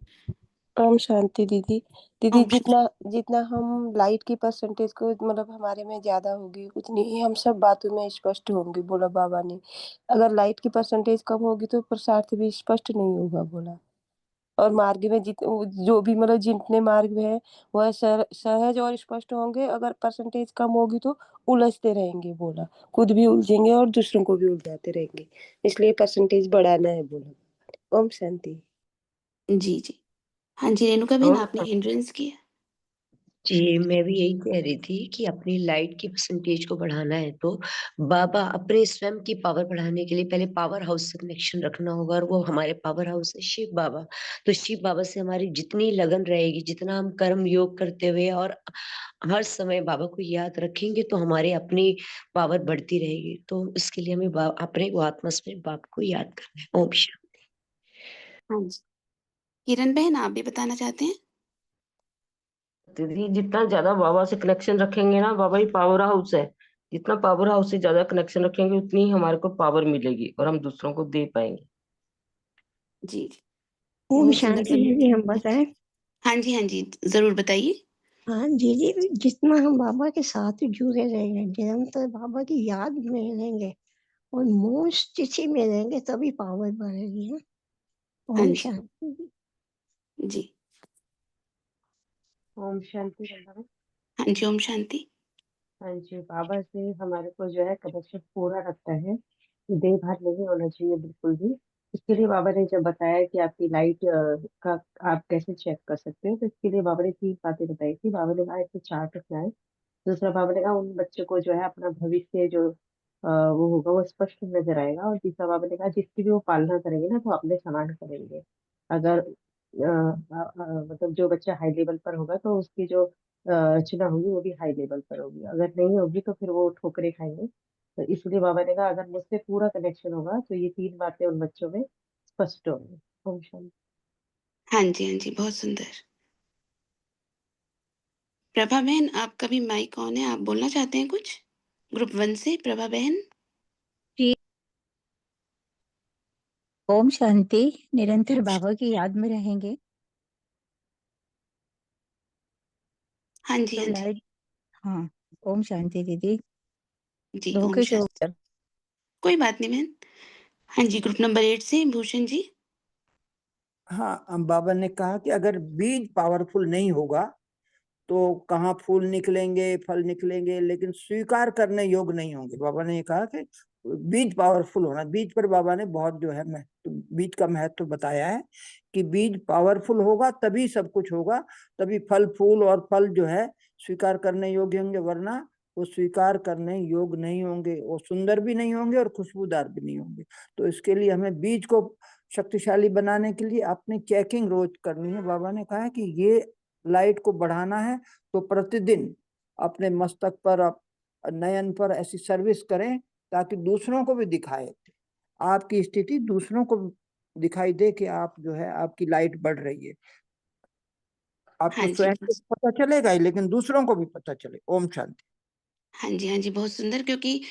ओम शांति दीदी। दीदी ओम शांति। जितना जितना हम लाइट की परसेंटेज को मतलब हमारे में ज्यादा होगी, उतनी ही हम सब बातों में स्पष्ट होंगे, बोला बाबा ने। अगर लाइट की परसेंटेज कम होगी तो पुरुषार्थ भी स्पष्ट नहीं होगा, बोला। और मार्ग में जो भी मतलब जितने मार्ग में है वह सहज और स्पष्ट होंगे। अगर परसेंटेज कम होगी तो उलझते रहेंगे, बोला। खुद भी उलझेंगे और दूसरों को भी उलझाते रहेंगे, इसलिए परसेंटेज बढ़ाना है, बोला। ओम शांति। जी, जी। हाँ जी, रेणुका बहन तो आपने हैंड रेज़ किया। जी, मैं भी यही कह रही थी कि अपनी लाइट की परसेंटेज को बढ़ाना है तो बाबा अपने स्वयं की पावर बढ़ाने के लिए पहले पावर हाउस से कनेक्शन रखना होगा, और वो हमारे पावर हाउस है शिव बाबा। तो शिव बाबा से हमारी जितनी लगन रहेगी, जितना हम कर्म योग करते हुए और हर समय बाबा को याद रखेंगे, तो हमारी अपनी पावर बढ़ती रहेगी। तो इसके लिए हमें अपने को आत्मा में बाबा को याद करना है। ओम शांति। हाँ जी। किरण बहन, आप भी बताना चाहते हैं? दीदी, जितना ज्यादा बाबा से कनेक्शन रखेंगे ना, बाबा ही पावर हाउस है। जितना पावर हाउस से ज्यादा कनेक्शन रखेंगे, उतनी ही हमारे को पावर मिलेगी और हम दूसरों को दे पाएंगे। जी, ओम बहुत सुंदर शांति समझाया दीदी, हम आपने। बताएं। हाँ जी, हाँ जी, ज़रूर बताइए। हाँ दीदी, जितना हम बाबा के साथ जुड़े रहेंगे, निरंतर बाबा की याद में रहेंगे और मौन स्थिति में रहेंगे, तभी पावर बढ़ेगी। हाँ? हाँ ओम जी, शांति। जी। ओम शांति बाबा। हाँ जी, ओम शांति। हाँ जी, बाबा से हमारे को जो है कनेक्शन पूरा रखता है, देह भार नहीं होना चाहिए बिल्कुल भी। इसके लिए बाबा ने जब बताया कि आपकी लाइट का आप कैसे चेक कर सकते हो, तो इसके लिए बाबा ने 3 बातें बताई थी। बाबा ने कहा एक तो चार्ट रखना है। दूसरा बाबा ने कहा उन बच्चों को जो है अपना भविष्य जो वो होगा वो स्पष्ट नजर आएगा। और तीसरा बाबा ने कहा जिसकी भी वो पालना करेंगे ना, तो अपने समान करेंगे। अगर मतलब जो बच्चा हाई लेवल पर होगा, तो उसकी जो रचना होगी वो भी हाई लेवल पर होगी। अगर नहीं होगी तो फिर वो ठोकरे खाएंगे। तो इसलिए बाबा ने कहा अगर मुझसे पूरा कनेक्शन होगा, तो ये 3 बातें उन बच्चों में स्पष्ट होंगी। ओम शांति। हाँ जी, हाँ जी, बहुत सुंदर। प्रभा बहन, आपका भी माइक ऑन है, आप बोलना चाहते हैं कुछ? ग्रुप 1 से प्रभा बहन। जी, ओम शांति। निरंतर बाबा की याद में रहेंगे हाँ जी, तो हाँ जी। लाइट। हाँ, ओम शांति दीदी। जी, ओम धोखे से शांति। ऊपर। कोई बात नहीं बहन। हाँ जी, ग्रुप नंबर 8 से भूषण जी। हाँ, बाबा ने कहा कि अगर बीज पावरफुल नहीं होगा तो कहाँ फूल निकलेंगे, फल निकलेंगे, लेकिन स्वीकार करने योग्य नहीं होंगे। बाबा ने ये कहा कि बीज पावरफुल होना। बीज पर बाबा ने बहुत जो है बीज का महत्व बताया है कि बीज पावरफुल होगा तभी सब कुछ होगा, तभी फल फूल और फल जो है स्वीकार करने योग्य होंगे, वरना वो स्वीकार करने योग्य नहीं होंगे, वो सुंदर भी नहीं होंगे और खुशबूदार भी नहीं होंगे। तो इसके लिए हमें बीज को शक्तिशाली बनाने के लिए अपनी चेकिंग रोज करनी है। बाबा ने कहा है कि ये लाइट को बढ़ाना है तो प्रतिदिन अपने मस्तक पर, नयन पर ऐसी सर्विस करें ताकि दूसरों को भी दिखाए, आपकी स्थिति दूसरों को दिखाई दे कि आप जो है आपकी लाइट बढ़ रही है। हाँ आपको जी, स्वयं को पता चलेगा ही, लेकिन दूसरों को भी पता चले। ओम शांति। हाँ जी, हाँ जी, बहुत सुंदर, क्योंकि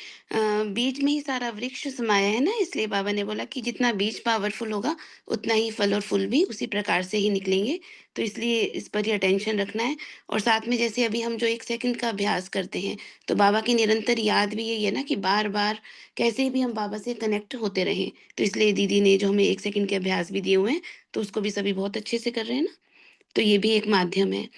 बीज में ही सारा वृक्ष समाया है ना, इसलिए बाबा ने बोला कि जितना बीज पावरफुल होगा, उतना ही फल और फूल भी उसी प्रकार से ही निकलेंगे। तो इसलिए इस पर ही अटेंशन रखना है। और साथ में जैसे अभी हम जो 1 सेकंड का अभ्यास करते हैं, तो बाबा की निरंतर याद भी यही है ना कि बार-बार कैसे भी हम बाबा से कनेक्ट होते रहें। तो इसलिए दीदी ने जो हमें 1 सेकंड के अभ्यास भी दिए हुए हैं, तो उसको भी सभी बहुत अच्छे से कर रहे हैं ना, तो ये भी एक माध्यम है।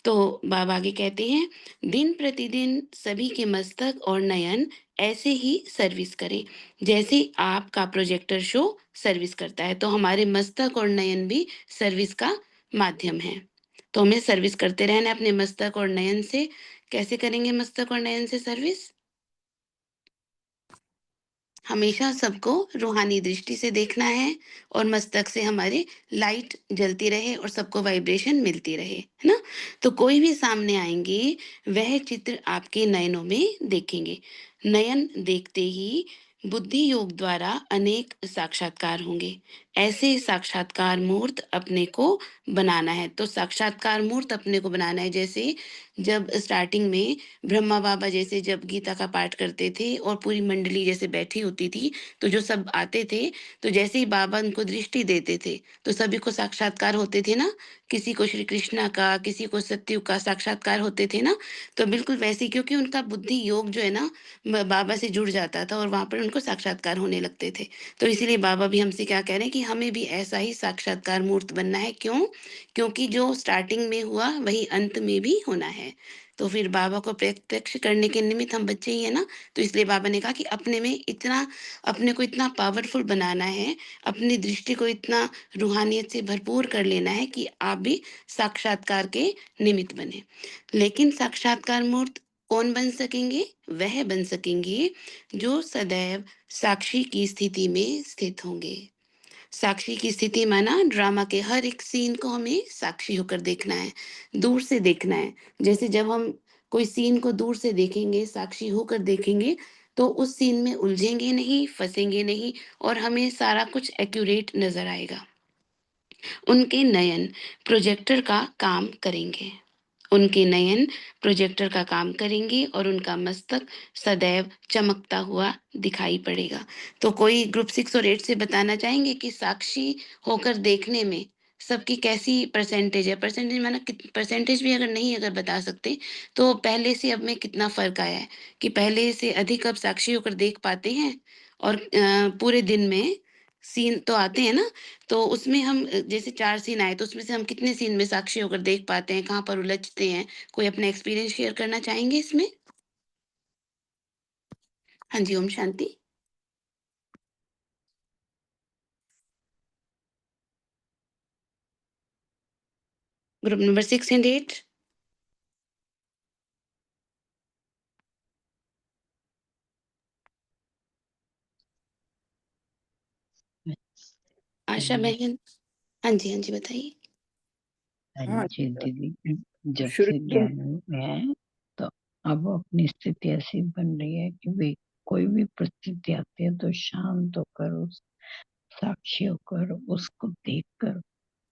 तो बाबा आगे कहते हैं, दिन प्रतिदिन सभी के मस्तक और नयन ऐसे ही सर्विस करें, जैसे आपका प्रोजेक्टर शो सर्विस करता है। तो हमारे मस्तक और नयन भी सर्विस का माध्यम है। तो हमें सर्विस करते रहना है अपने मस्तक और नयन से। कैसे करेंगे मस्तक और नयन से सर्विस? हमेशा सबको रूहानी दृष्टि से देखना है और मस्तक से हमारे लाइट जलती रहे और सबको वाइब्रेशन मिलती रहे, है ना? तो कोई भी सामने आएंगे, वह चित्र आपके नयनों में देखेंगे। नयन देखते ही बुद्धि योग द्वारा अनेक साक्षात्कार होंगे। ऐसे साक्षात्कार मूर्त अपने को बनाना है। तो साक्षात्कार मूर्त अपने को बनाना है, जैसे जब स्टार्टिंग में ब्रह्मा बाबा जैसे जब गीता का पाठ करते थे और पूरी मंडली जैसे बैठी होती थी, तो जो सब आते थे, तो जैसे ही बाबा उनको दृष्टि देते थे, तो सभी को साक्षात्कार होते थे ना। किसी को श्री कृष्णा का, किसी को सत्युग का साक्षात्कार होते थे ना। तो बिल्कुल वैसे ही, क्योंकि उनका बुद्धि योग जो है ना, बाबा से जुड़ जाता था और वहां पर उनको साक्षात्कार होने लगते थे। तो इसीलिए बाबा भी हमसे क्या कह रहे हैं कि हमें भी ऐसा ही साक्षात्कार मूर्त बनना है। क्यों? क्योंकि जो स्टार्टिंग में हुआ वही अंत में भी होना है। तो फिर बाबा को प्रत्यक्ष करने के निमित्त हम बच्चे ही है ना, तो इसलिए बाबा ने कहा कि अपने को इतना पावरफुल बनाना है, अपनी दृष्टि को इतना रूहानियत से भरपूर कर लेना है कि आप भी साक्षात्कार के निमित्त बने। लेकिन साक्षात्कार मूर्त कौन बन सकेंगे? वह बन सकेंगे जो सदैव साक्षी की स्थिति में स्थित होंगे। साक्षी की स्थिति माना ड्रामा के हर एक सीन को हमें साक्षी होकर देखना है, दूर से देखना है। जैसे जब हम कोई सीन को दूर से देखेंगे, साक्षी होकर देखेंगे, तो उस सीन में उलझेंगे नहीं, फंसेंगे नहीं और हमें सारा कुछ एक्यूरेट नजर आएगा। उनके नयन प्रोजेक्टर का काम करेंगे। उनके नयन प्रोजेक्टर का काम करेंगे और उनका मस्तक सदैव चमकता हुआ दिखाई पड़ेगा। तो कोई ग्रुप 6 और 8 से बताना चाहेंगे कि साक्षी होकर देखने में सबकी कैसी परसेंटेज है? परसेंटेज माना परसेंटेज भी अगर बता सकते, तो पहले से अब में कितना फ़र्क आया है कि पहले से अधिक अब साक्षी होकर देख पाते हैं? और पूरे दिन में सीन तो आते हैं ना, तो उसमें हम जैसे 4 सीन आए, तो उसमें से हम कितने सीन में साक्षी होकर देख पाते हैं, कहाँ पर उलझते हैं? कोई अपना एक्सपीरियंस शेयर करना चाहेंगे इसमें? हाँ जी, ओम शांति। Group number 6 and 8? आशा बहन? हाँ जी, बताइए। हाँ जी दीदी, जब शुरू से ज्ञान में है तो अब अपनी स्थिति ऐसी बन रही है कि भाई कोई भी परिस्थिति आती है तो शांत होकर उस साक्षी होकर उसको देखकर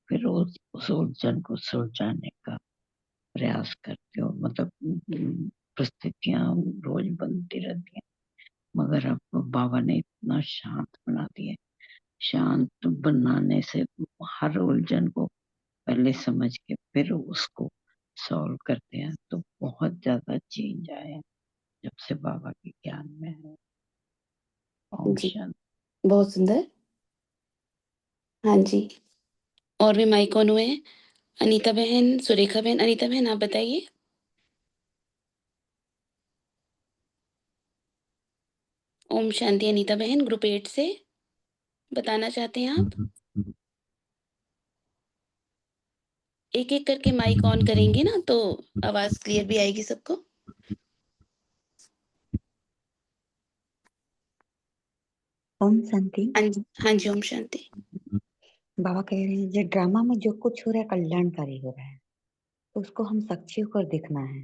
फिर उस उलझन को सुलझाने का प्रयास करते हो। मतलब परिस्थितियां रोज बनती रहती हैं, मगर अब बाबा ने इतना शांत बना दिया। शांत बनाने से हर उलझन को पहले समझ के फिर उसको सॉल्व करते हैं, तो बहुत ज्यादा चेंज आया जब से बाबा के ज्ञान में है। ओम जी, शांति। बहुत सुंदर। हाँ जी, और भी माइक ऑन हुए हैं। अनीता बहन, सुरेखा बहन, अनीता बहन आप बताइए। ओम शांति अनीता बहन, ग्रुप 8 से बताना चाहते हैं आप? एक-एक करके माइक ऑन करेंगे ना, तो आवाज़ क्लियर भी आएगी सबको। ओम शांति। हाँ जी, ओम शांति। बाबा कह रहे हैं जो ड्रामा में जो कुछ हो रहा है कल्याणकारी हो रहा है, तो उसको हम साक्षी होकर देखना है,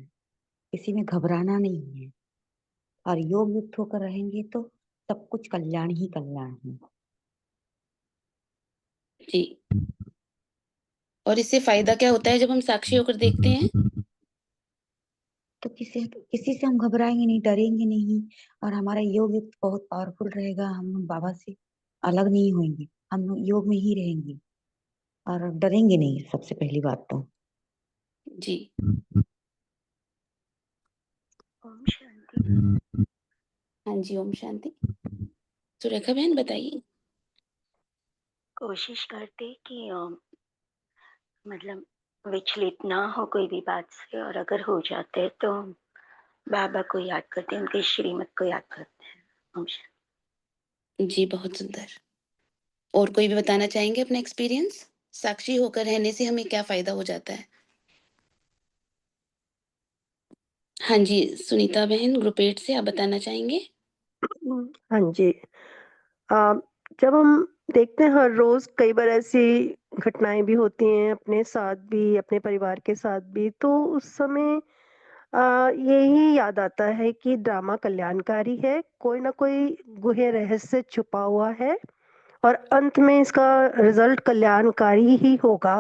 किसी में घबराना नहीं है, और योग युक्त होकर रहेंगे तो सब कुछ कल्याण ही कल्याण है। जी। और इससे फायदा क्या होता है जब हम साक्षी होकर देखते हैं? तो किसी से हम घबराएंगे नहीं, डरेंगे नहीं, और हमारा योग युक्त बहुत पावरफुल रहेगा। हम बाबा से अलग नहीं होंगे, हम योग में ही रहेंगे और डरेंगे नहीं, सबसे पहली बात तो। जी। ओम शांति। हाँ जी, ओम शांति। सुरेखा बहन बताइए। कोशिश करते कि मतलब विचलित ना हो कोई भी बात से, और अगर हो जाते हैं तो बाबा को याद करते हैं, उनके श्रीमत को याद करते हैं। ओम शांति। जी, बहुत सुंदर। और कोई भी बताना चाहेंगे अपना एक्सपीरियंस? साक्षी होकर रहने से हमें क्या फायदा हो जाता है? हाँ जी, सुनीता बहन, ग्रुप 8 से आप बताना चाहेंगे? हाँ जी। अ, जब हम देखते हैं हर रोज़ कई बार ऐसी घटनाएँ भी होती हैं अपने साथ भी, अपने परिवार के साथ भी, तो उस समय यही याद आता है कि ड्रामा कल्याणकारी है, कोई ना कोई गूढ़ रहस्य छुपा हुआ है और अंत में इसका रिज़ल्ट कल्याणकारी ही होगा।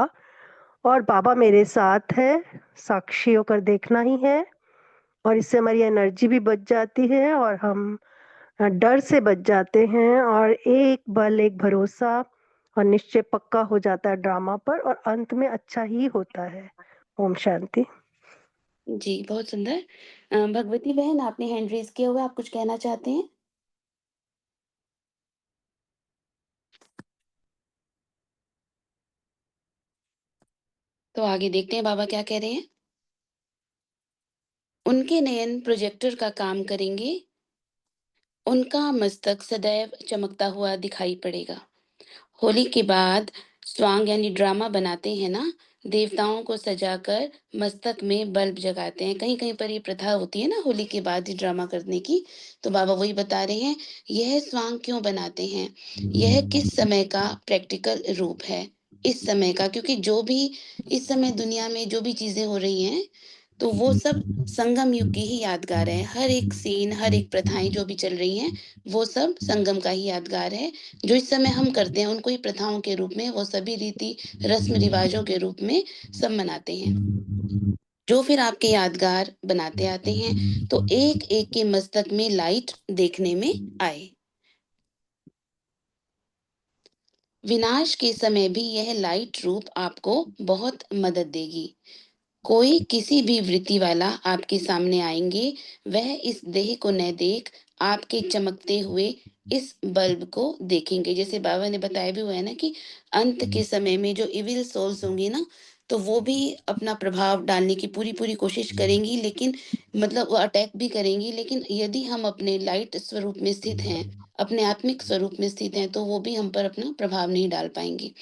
और बाबा मेरे साथ है, साक्षी होकर देखना ही है, और इससे हमारी एनर्जी भी बच जाती है और हम डर से बच जाते हैं, और एक बल, एक भरोसा और निश्चय पक्का हो जाता है ड्रामा पर, और अंत में अच्छा ही होता है। ओम शांति। जी, बहुत सुंदर। भगवती बहन, आपने हैंड रेज़ किया हुआ है, आप कुछ कहना चाहते हैं? तो आगे देखते हैं बाबा क्या कह रहे हैं। उनके नयन प्रोजेक्टर का काम करेंगे, उनका मस्तक सदैव चमकता हुआ दिखाई पड़ेगा। होली के बाद स्वांग यानी ड्रामा बनाते हैं ना, देवताओं को सजाकर मस्तक में बल्ब जगाते हैं। कहीं-कहीं पर ये प्रथा होती है ना होली के बाद ही ड्रामा करने की, तो बाबा वही बता रहे हैं, यह स्वांग क्यों बनाते हैं? यह किस समय का प्रैक्टिकल रूप है? इस समय का, क्योंकि जो भी इस समय दुनिया में जो भी चीज़ें हो रही हैं, तो वो सब संगम युग की ही यादगार है। हर एक सीन, हर एक प्रथाएँ जो भी चल रही हैं, वो सब संगम का ही यादगार है। जो इस समय हम करते हैं उनको ही प्रथाओं के रूप में, वो सभी रीति रस्म रिवाजों के रूप में सब मनाते हैं, जो फिर आपके यादगार बनाते आते हैं, तो एक एक के मस्तक में लाइट देखने में आए। विनाश के समय भी यह लाइट रूप आपको बहुत मदद देगी। कोई किसी भी वृत्ति वाला आपके सामने आएंगे, वह इस देह को न देख आपके चमकते हुए इस बल्ब को देखेंगे। जैसे बाबा ने बताया भी हुआ है ना कि अंत के समय में जो इविल सोल्स होंगी ना, तो वो भी अपना प्रभाव डालने की पूरी पूरी कोशिश करेंगी, लेकिन मतलब वो अटैक भी करेंगी, लेकिन यदि हम अपने लाइट स्वरूप में स्थित हैं, अपने आत्मिक स्वरूप में स्थित हैं, तो वो भी हम पर अपना प्रभाव नहीं डाल पाएंगी।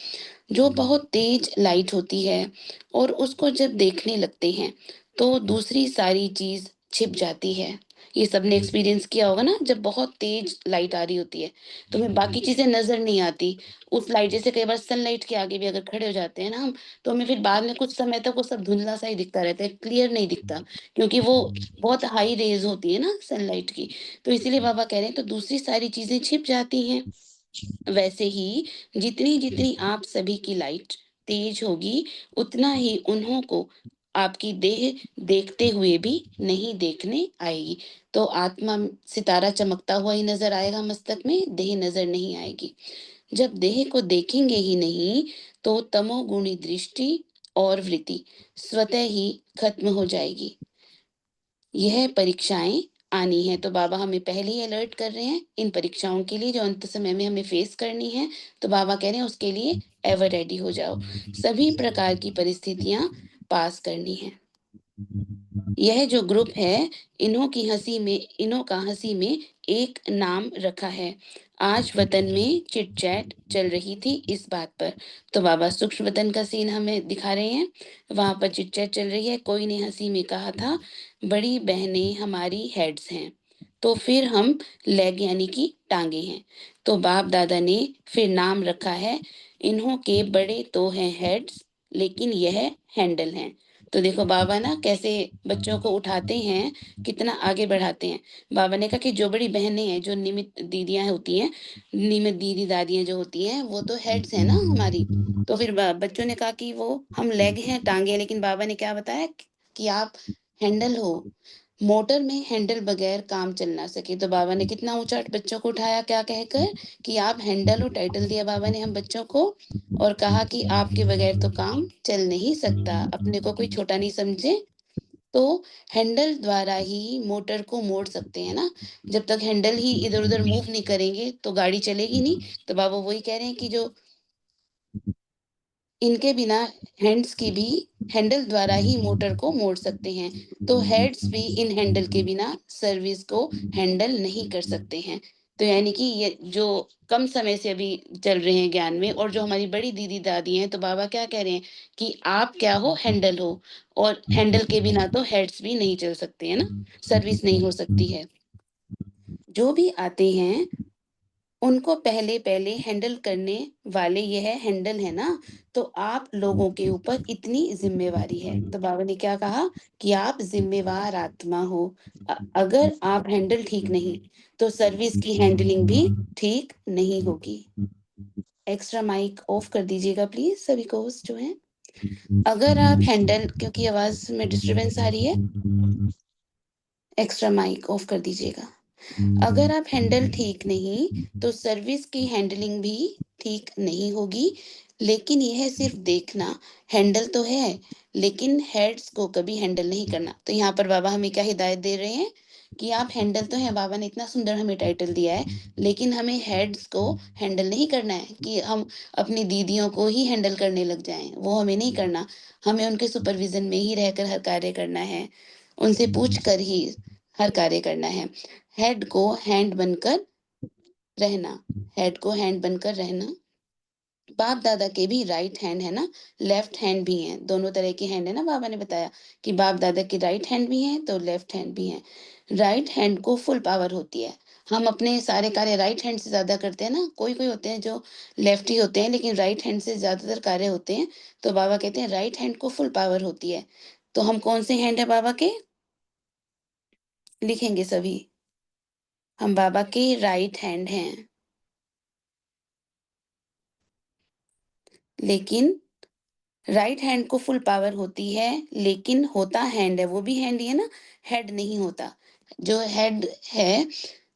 जो बहुत तेज लाइट होती है और उसको जब देखने लगते हैं, तो दूसरी सारी चीज छिप जाती है। ये सबने एक्सपीरियंस किया होगा ना, जब बहुत तेज लाइट आ रही होती है, तो हमें बाकी चीजें नजर नहीं आती। उस लाइट, जैसे कई बार सनलाइट के आगे भी अगर खड़े हो जाते हैं ना हम, तो हमें फिर बाद में कुछ समय तक वो सब धुंधला सा ही दिखता रहता है, क्लियर नहीं दिखता, क्योंकि वो बहुत हाई रेज होती है ना सनलाइट की। तो इसीलिए बाबा कह रहे हैं, तो दूसरी सारी चीजें छिप जाती हैं। वैसे ही जितनी जितनी आप सभी की लाइट तेज होगी, उतना ही उन्हों को आपकी देह देखते हुए भी नहीं देखने आएगी। तो आत्मा सितारा चमकता हुआ ही नजर आएगा मस्तक में, देह नजर नहीं आएगी। जब देह को देखेंगे ही नहीं, तो तमोगुणी दृष्टि और वृत्ति स्वतः ही खत्म हो जाएगी। यह परीक्षाएं आनी है, तो बाबा हमें पहले ही अलर्ट कर रहे हैं इन परीक्षाओं के लिए, जो अंत समय में हमें फेस करनी है। तो बाबा कह रहे हैं उसके लिए एवर रेडी हो जाओ, सभी प्रकार की परिस्थितियां पास करनी है। यह जो ग्रुप है, इन्हों का हंसी में एक नाम रखा है। आज वतन में चिट चैट चल रही थी इस बात पर। तो बाबा सूक्ष्म वतन का सीन हमें दिखा रहे हैं, वहां पर चिट चैट चल रही है। कोई ने हंसी में कहा था, बड़ी बहनें हमारी हेड्स हैं, तो फिर हम लेग यानी कि टांगे हैं। तो बाप दादा ने फिर नाम रखा है, इन्हों के बड़े तो हैं हेड्स, लेकिन यह हैंडल हैं। तो देखो बाबा ना कैसे बच्चों को उठाते हैं, कितना आगे बढ़ाते हैं। बाबा ने कहा कि जो बड़ी बहनें हैं, जो निमित दीदियां होती हैं, निमित दीदी दादियां जो होती हैं, वो तो हेड्स हैं ना हमारी। तो फिर बच्चों ने कहा कि वो हम लेग हैं, टांगे हैं, लेकिन बाबा ने क्या बताया कि आप हैंडल हो। मोटर में हैंडल बगैर काम चल ना सके। तो बाबा ने कितना ऊंचा बच्चों को उठाया, क्या कहकर कि आप हैंडल हो, टाइटल दिया बाबा ने हम बच्चों को, और कहा कि आपके बगैर तो काम चल नहीं सकता, अपने को कोई छोटा नहीं समझे। तो हैंडल द्वारा ही मोटर को मोड़ सकते हैं ना, जब तक हैंडल ही इधर उधर मूव नहीं करेंगे तो गाड़ी चलेगी नहीं। तो बाबा वही कह रहे हैं कि जो इनके बिना हैंड्स की भी हैंडल द्वारा ही मोटर को मोड़ सकते हैं, तो हेड्स भी इन हैंडल के बिना सर्विस को हैंडल नहीं कर सकते हैं। तो यानी कि ये जो कम समय से अभी चल रहे हैं ज्ञान में, और जो हमारी बड़ी दीदी दादी हैं, तो बाबा क्या कह रहे हैं कि आप क्या हो, हैंडल हो, और हैंडल के बिना तो हेड्स भी नहीं चल सकते हैं ना, सर्विस नहीं हो सकती है। जो भी आते हैं उनको पहले पहले हैंडल करने वाले यह हैंडल है ना, तो आप लोगों के ऊपर इतनी जिम्मेवारी है। तो बाबा ने क्या कहा कि आप जिम्मेवार आत्मा हो। अगर आप हैंडल ठीक नहीं, तो सर्विस की हैंडलिंग भी ठीक नहीं होगी। एक्स्ट्रा माइक ऑफ कर दीजिएगा प्लीज सभी को जो है। अगर आप हैंडल, क्योंकि आवाज में डिस्टरबेंस आ रही है, एक्स्ट्रा माइक ऑफ कर दीजिएगा। अगर आप हैंडल ठीक नहीं, तो सर्विस की हैंडलिंग भी ठीक नहीं होगी। लेकिन यह सिर्फ देखना, हैंडल तो है, लेकिन हेड्स को कभी हैंडल नहीं करना। तो यहाँ पर बाबा हमें क्या हिदायत दे रहे हैं कि आप हैंडल तो हैं, बाबा ने इतना सुंदर हमें टाइटल दिया है, लेकिन हमें हेड्स को हैंडल नहीं करना है कि हम अपनी दीदियों को ही हैंडल करने लग जाएं, वो हमें नहीं करना। हमें उनके सुपरविजन में ही रहकर हर कार्य करना है। उनसे पूछ कर ही हर कार्य करना है। हेड को हैंड बनकर रहना, हेड को हैंड बनकर रहना। बाप दादा के भी राइट हैंड है ना, लेफ्ट हैंड भी है, दोनों तरह के हैंड है ना। बाबा ने बताया कि बाप दादा की राइट हैंड भी है तो लेफ्ट हैंड भी है। राइट हैंड को फुल पावर होती है। हम अपने सारे कार्य राइट हैंड से ज्यादा करते हैं ना। कोई कोई होते हैं जो लेफ्टी होते हैं लेकिन राइट हैंड से ज्यादातर कार्य होते हैं। तो बाबा कहते हैं राइट हैंड को फुल पावर होती है। तो हम कौन से हैंड है बाबा के, लिखेंगे सभी। हम बाबा के राइट हैंड हैं, लेकिन राइट हैंड को फुल पावर होती है, लेकिन होता हैंड है, वो भी हैंड ही है ना, हेड नहीं होता। जो हेड है,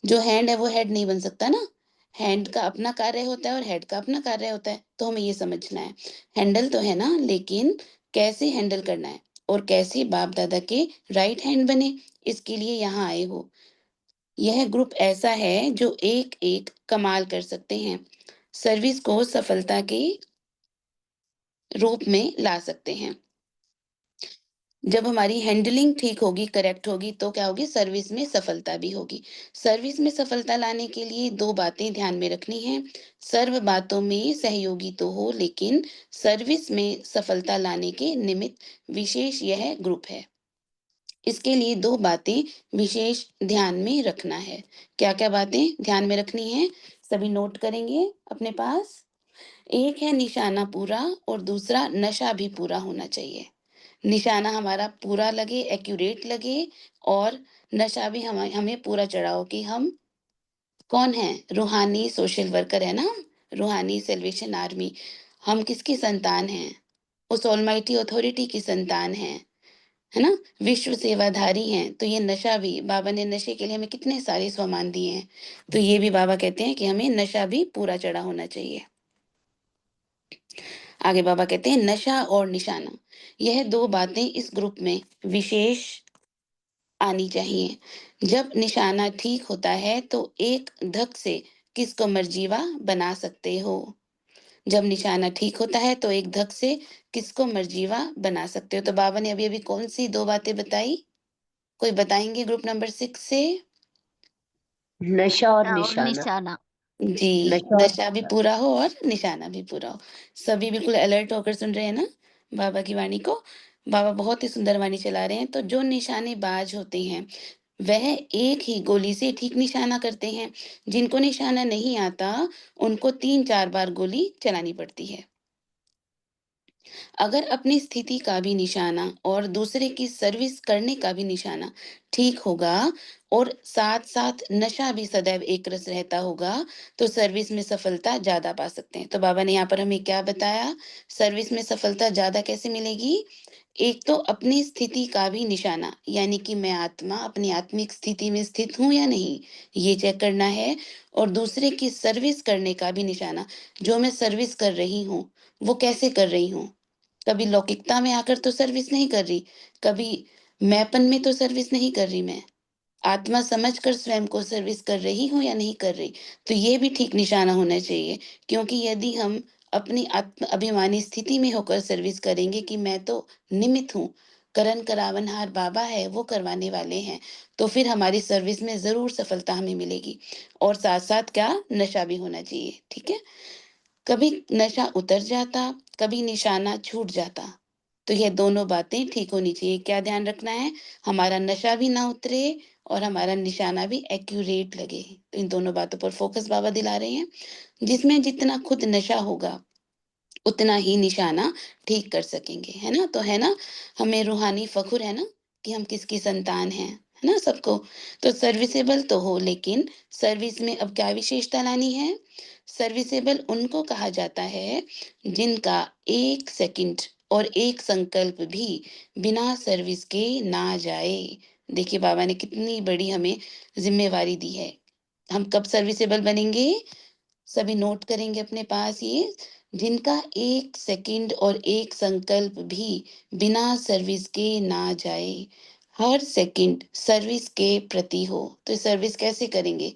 जो हैंड है वो हेड नहीं बन सकता ना। हैंड का अपना कार्य होता है और हेड का अपना कार्य होता है। तो हमें ये समझना है, हैंडल तो है ना, लेकिन कैसे हैंडल करना है और कैसे बाप दादा के राइट हैंड बने, इसके लिए यहाँ आए हो। यह ग्रुप ऐसा है जो एक एक कमाल कर सकते हैं, सर्विस को सफलता के रूप में ला सकते हैं। जब हमारी हैंडलिंग ठीक होगी, करेक्ट होगी, तो क्या होगी, सर्विस में सफलता भी होगी। सर्विस में सफलता लाने के लिए 2 बातें ध्यान में रखनी है। सर्व बातों में सहयोगी तो हो, लेकिन सर्विस में सफलता लाने के निमित्त विशेष यह ग्रुप है। इसके लिए 2 बातें विशेष ध्यान में रखना है। क्या-क्या बातें ध्यान में रखनी है? सभी नोट करेंगे अपने पास। एक है निशाना पूरा और दूसरा नशा भी पूरा होना चाहिए। निशाना हमारा पूरा लगे, एक्यूरेट लगे, और नशा भी हमें पूरा चढ़ा हो कि हम कौन हैं? रूहानी सोशल वर्कर है ना हम, रूहानी सैल्वेशन आर्मी। हम किसकी संतान हैं? उस ऑलमाइटी अथॉरिटी की संतान हैं, है ना? विश्व सेवाधारी हैं। तो ये नशा भी, बाबा ने नशे के लिए हमें कितने सारे स्वमान दिए हैं। तो ये भी बाबा कहते हैं कि हमें नशा भी पूरा चढ़ा होना चाहिए। आगे बाबा कहते हैं नशा और निशाना, यह 2 बातें इस ग्रुप में विशेष आनी चाहिए। जब निशाना ठीक होता है तो एक धक से किसको मर्जीवा बना सकते हो। जब निशाना ठीक होता है तो एक धक से किसको मर्जीवा बना सकते हो। तो बाबा ने अभी अभी कौन सी 2 बातें बताई, कोई बताएंगे ग्रुप नंबर 6 से? नशा और और निशाना। निशाना। जी, नशा और नशा भी पूरा हो और निशाना भी पूरा हो। सभी बिल्कुल अलर्ट होकर सुन रहे हैं ना बाबा की वाणी को। बाबा बहुत ही सुंदर वाणी चला रहे हैं। तो जो निशानेबाज होते हैं वह एक ही गोली से ठीक निशाना करते हैं। जिनको निशाना नहीं आता उनको 3-4 बार गोली चलानी पड़ती है। अगर अपनी स्थिति का भी निशाना और दूसरे की सर्विस करने का भी निशाना ठीक होगा और साथ-साथ नशा भी सदैव एक रस रहता होगा, तो सर्विस में सफलता ज़्यादा पा सकते हैं। तो बाबा ने यहाँ पर हमें क्या बताया? सर्विस में सफलता ज़्यादा कैसे मिलेगी? एक तो अपनी स्थिति का भी निशाना, यानी कि मैं आत्मा अपनी आत्मिक स्थिति में स्थित हूँ या नहीं, ये चेक करना है। और दूसरे की सर्विस करने का भी निशाना, जो मैं सर्विस कर रही हूँ, वो कैसे कर रही हूँ? कभी लौकिकता में आकर तो सर्विस नहीं कर रही, कभी मैंपन में तो सर्विस नहीं कर रही मैं। आत्मा समझकर स्वयं को सर्विस कर रही हूँ या नहीं कर रही। तो ये भी ठीक निशाना होना चाहिए, क्योंकि यदि हम अपनी आत्म अभिमानी स्थिति में होकर सर्विस करेंगे कि मैं तो निमित्त हूँ, करन करावनहार बाबा है, वो करवाने वाले हैं, तो फिर हमारी सर्विस में ज़रूर सफलता हमें मिलेगी। और साथ-साथ क्या? नशा भी होना चाहिए, ठीक है? कभी नशा उतर जाता, कभी निशाना छूट जाता। तो ये दोनों बातें ठीक होनी चाहिए। क्या ध्यान रखना है? हमारा नशा भी ना उतरे और हमारा निशाना भी एक्यूरेट लगे। तो इन दोनों बातों पर फोकस बाबा दिला रहे हैं। जिसमें जितना खुद नशा होगा, उतना ही निशाना ठीक कर सकेंगे, है ना? तो है ना, हमें रूहानी फ़ख्र है ना कि हम किसकी संतान हैं, है ना सबको? तो सर्विसेबल तो हो, लेकिन सर्विस में अब क्या विशेषता लानी है? सर्विसेबल उनको कहा जाता है जिनका 1 सेकंड और 1 संकल्प भी बिना सर्विस के ना जाए। देखिए बाबा ने कितनी बड़ी हमें ज़िम्मेवारी दी है। हम कब सर्विसेबल बनेंगे? सभी नोट करेंगे अपने पास ये, जिनका 1 सेकंड और 1 संकल्प भी बिना सर्विस के ना जाए। हर सेकंड सर्विस के प्रति हो। तो सर्विस कैसे करेंगे?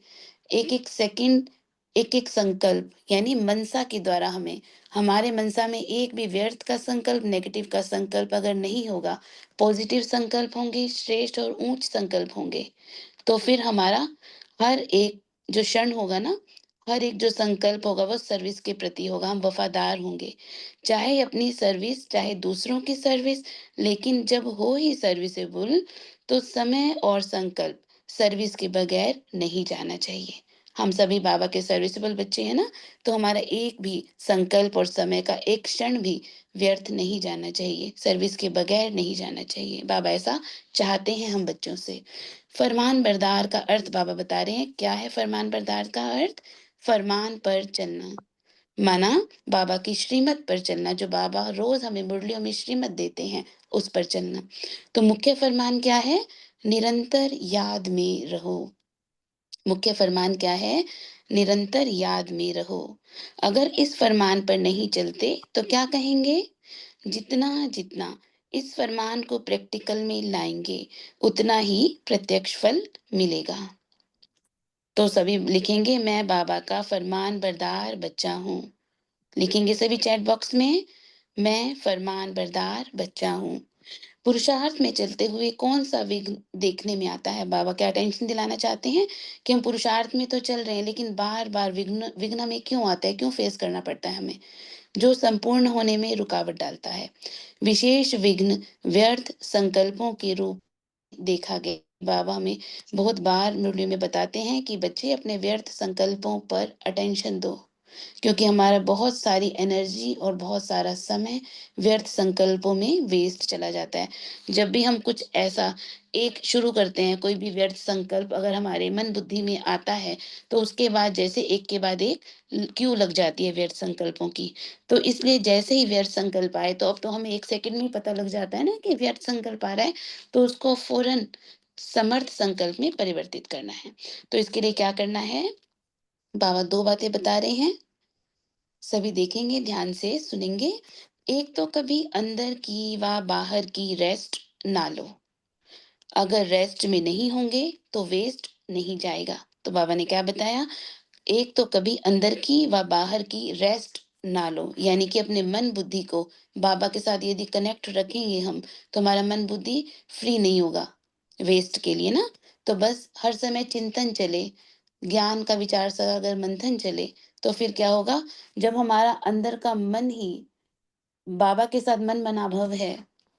1-1 सेकंड एक एक संकल्प यानी मनसा के द्वारा हमें, हमारे मनसा में एक भी व्यर्थ का संकल्प, नेगेटिव का संकल्प अगर नहीं होगा, पॉजिटिव संकल्प होंगे, श्रेष्ठ और ऊंच संकल्प होंगे, तो फिर हमारा हर एक जो क्षण होगा ना, हर एक जो संकल्प होगा वो सर्विस के प्रति होगा, हम वफादार होंगे, चाहे अपनी सर्विस चाहे दूसरों की सर्विस। लेकिन जब हो ही सर्विसेबल तो समय और संकल्प सर्विस के बगैर नहीं जाना चाहिए। हम सभी बाबा के सर्विसेबल बच्चे हैं ना, तो हमारा एक भी संकल्प और समय का एक क्षण भी व्यर्थ नहीं जाना चाहिए, सर्विस के बगैर नहीं जाना चाहिए। बाबा ऐसा चाहते हैं हम बच्चों से। फरमान बरदार का अर्थ बाबा बता रहे हैं। क्या है फरमान बरदार का अर्थ? फरमान पर चलना, माना बाबा की श्रीमत पर चलना, जो बाबा रोज हमें मुरलियों में श्रीमत देते हैं उस पर चलना। तो मुख्य फरमान क्या है? निरंतर याद में रहो। मुख्य फरमान क्या है? निरंतर याद में रहो। अगर इस फरमान पर नहीं चलते तो क्या कहेंगे? जितना जितना इस फरमान को प्रैक्टिकल में लाएंगे उतना ही प्रत्यक्ष फल मिलेगा। तो सभी लिखेंगे, मैं बाबा का फरमान बरदार बच्चा हूँ। लिखेंगे सभी चैट बॉक्स में, मैं फरमान बरदार बच्चा हूँ। पुरुषार्थ में चलते हुए कौन सा विघ्न देखने में आता है? बाबा क्या टेंशन दिलाना चाहते हैं कि हम पुरुषार्थ में तो चल रहे हैं लेकिन बार बार विघ्न विघ्न हमें क्यों आता है, क्यों फेस करना पड़ता है हमें? जो संपूर्ण होने में रुकावट डालता है। विशेष विघ्न व्यर्थ संकल्पों के रूप देखा गया। बाबा हमें बहुत बार मुरली में बताते हैं कि बच्चे अपने व्यर्थ संकल्पों पर अटेंशन दो, क्योंकि हमारा बहुत सारी एनर्जी और बहुत सारा समय व्यर्थ संकल्पों में वेस्ट चला जाता है। जब भी हम कुछ ऐसा एक शुरू करते हैं, कोई भी व्यर्थ संकल्प अगर हमारे मन बुद्धि में आता है तो उसके बाद जैसे एक के बाद एक क्यों लग जाती है व्यर्थ संकल्पों की। तो इसलिए जैसे ही व्यर्थ संकल्प आए तो अब तो हमें एक सेकंड में ही पता लग जाता है ना कि व्यर्थ संकल्प आ रहा है, तो उसको फौरन समर्थ संकल्प में परिवर्तित करना है। तो इसके लिए क्या करना है? बाबा दो बातें बता रहे हैं, सभी देखेंगे, ध्यान से सुनेंगे। एक तो कभी अंदर की व बाहर की रेस्ट ना लो। अगर रेस्ट में नहीं होंगे तो वेस्ट नहीं जाएगा। तो बाबा ने क्या बताया? एक तो कभी अंदर की व बाहर की रेस्ट ना लो, यानी कि अपने मन बुद्धि को बाबा के साथ यदि कनेक्ट रखेंगे हम तो हमारा मन बुद्धि फ्री नहीं होगा वेस्ट के लिए ना। तो बस हर समय चिंतन चले, ज्ञान का विचार सागर मंथन चले, तो फिर क्या होगा? जब हमारा अंदर का मन ही बाबा के साथ मन मनाभव है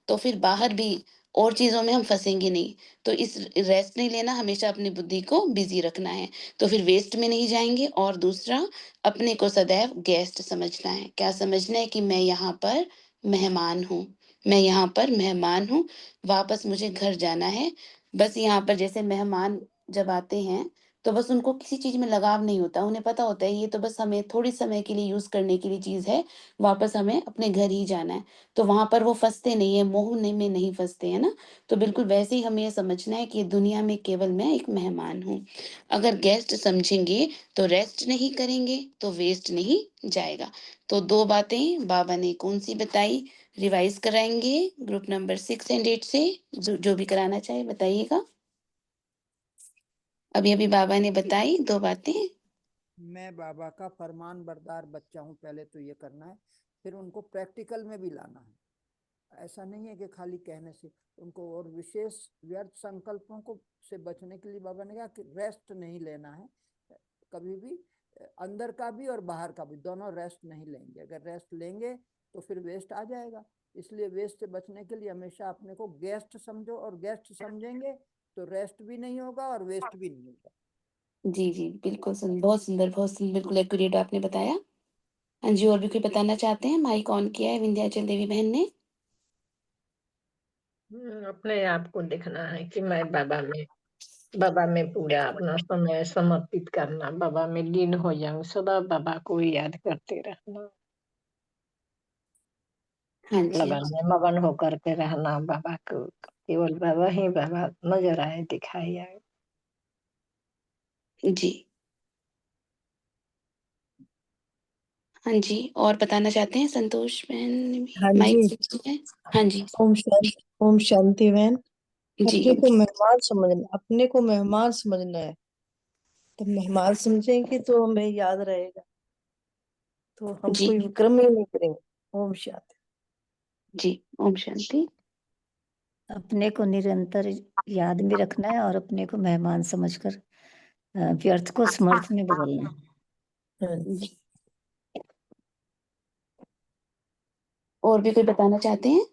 तो फिर बाहर भी और चीजों में हम फंसेंगे नहीं। तो इस रेस्ट नहीं लेना, हमेशा अपनी बुद्धि को बिजी रखना है, तो फिर वेस्ट में नहीं जाएंगे। और दूसरा, अपने को सदैव गेस्ट समझना है। क्या समझना है? कि मैं यहाँ पर मेहमान हूँ, मैं यहाँ पर मेहमान हूँ, वापस मुझे घर जाना है। बस यहाँ पर जैसे मेहमान जब आते हैं तो बस उनको किसी चीज में लगाव नहीं होता, उन्हें पता होता है ये तो बस हमें थोड़ी समय के लिए यूज करने के लिए चीज है, वापस हमें अपने घर ही जाना है। तो वहां पर वो फंसते नहीं है, मोह में नहीं फंसते हैं ना। तो बिल्कुल वैसे ही हमें ये समझना है कि दुनिया में केवल मैं एक मेहमान हूँ। अगर गेस्ट समझेंगे तो रेस्ट नहीं करेंगे तो वेस्ट नहीं जाएगा। तो दो बातें बाबा ने कौन सी बताई, रिवाइज कराएंगे ग्रुप नंबर 6 एंड 8 से, जो भी कराना चाहे बताइएगा। अभी अभी बाबा ने बताई दो बातें। मैं बाबा का फरमान बरदार बच्चा हूँ, पहले तो ये करना है, फिर उनको प्रैक्टिकल में भी लाना है। ऐसा नहीं है कि खाली कहने से उनको, और विशेष व्यर्थ संकल्पों को से बचने के लिए बाबा ने कहा कि रेस्ट नहीं लेना है कभी भी, अंदर का भी और बाहर का भी, दोनों रेस्ट नहीं लेंगे। अगर रेस्ट लेंगे तो फिर वेस्ट आ जाएगा। इसलिए वेस्ट से बचने के लिए हमेशा अपने को गेस्ट समझो, और गेस्ट समझेंगे तो रेस्ट भी नहीं होगा और वेस्ट भी नहीं होगा। जी जी बिल्कुल बहुत सुंदर, बहुत सुंदर, बिल्कुल एक्यूरेट आपने बताया। हाँ जी, और भी कोई बताना चाहते हैं? माइक ऑन किया है विंध्याचल देवी बहन ने। अपने आप को देखना है कि मैं बाबा में पूरा अपना समय समर्पित करना, बाबा में लीन हो जाऊं, सदा बाबा को याद करते रहना, हाँ जी लगन में मगन होकर के रहना, बाबा को केवल बाबा ही बाबा नजर आए, दिखाई आए। जी हाँ जी, और बताना चाहते हैं संतोष बहन? हाँ माइक जी। स्विच है। हाँ जी ओम शांति बहन। जी। अपने को मेहमान समझना है। तो मेहमान समझेंगे तो हमें याद रहेगा, तो हम जी कोई विक्रम ही नहीं करेंगे। ओम शांति। जी, ओम शांति। अपने को निरंतर याद में रखना है और अपने को मेहमान समझकर व्यर्थ को समर्थ में बदलना है। जी। और भी कोई बताना चाहते हैं?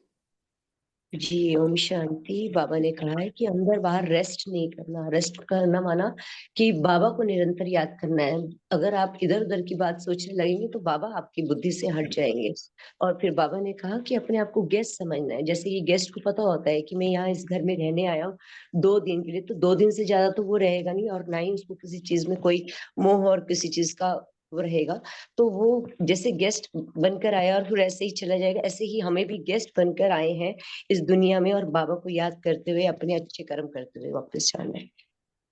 जी ओम शांति। बाबा ने कहा है कि अंदर बाहर रेस्ट नहीं करना। रेस्ट करना माना कि बाबा को निरंतर याद करना है। अगर आप इधर उधर की बात सोचने लगेंगे तो बाबा आपकी बुद्धि से हट जाएंगे। और फिर बाबा ने कहा कि अपने आप को गेस्ट समझना है। जैसे कि गेस्ट को पता होता है कि मैं यहाँ इस घर में रहने आया हूँ 2 दिन के लिए, तो 2 दिन से ज्यादा तो वो रहेगा नहीं, और ना ही उसको किसी चीज में कोई मोह और किसी चीज का वो रहेगा। तो वो जैसे गेस्ट बनकर आया और फिर ऐसे ही चला जाएगा, ऐसे ही हमें भी गेस्ट बनकर आए हैं इस दुनिया में, और बाबा को याद करते हुए अपने अच्छे कर्म करते हुए वापस जाना है।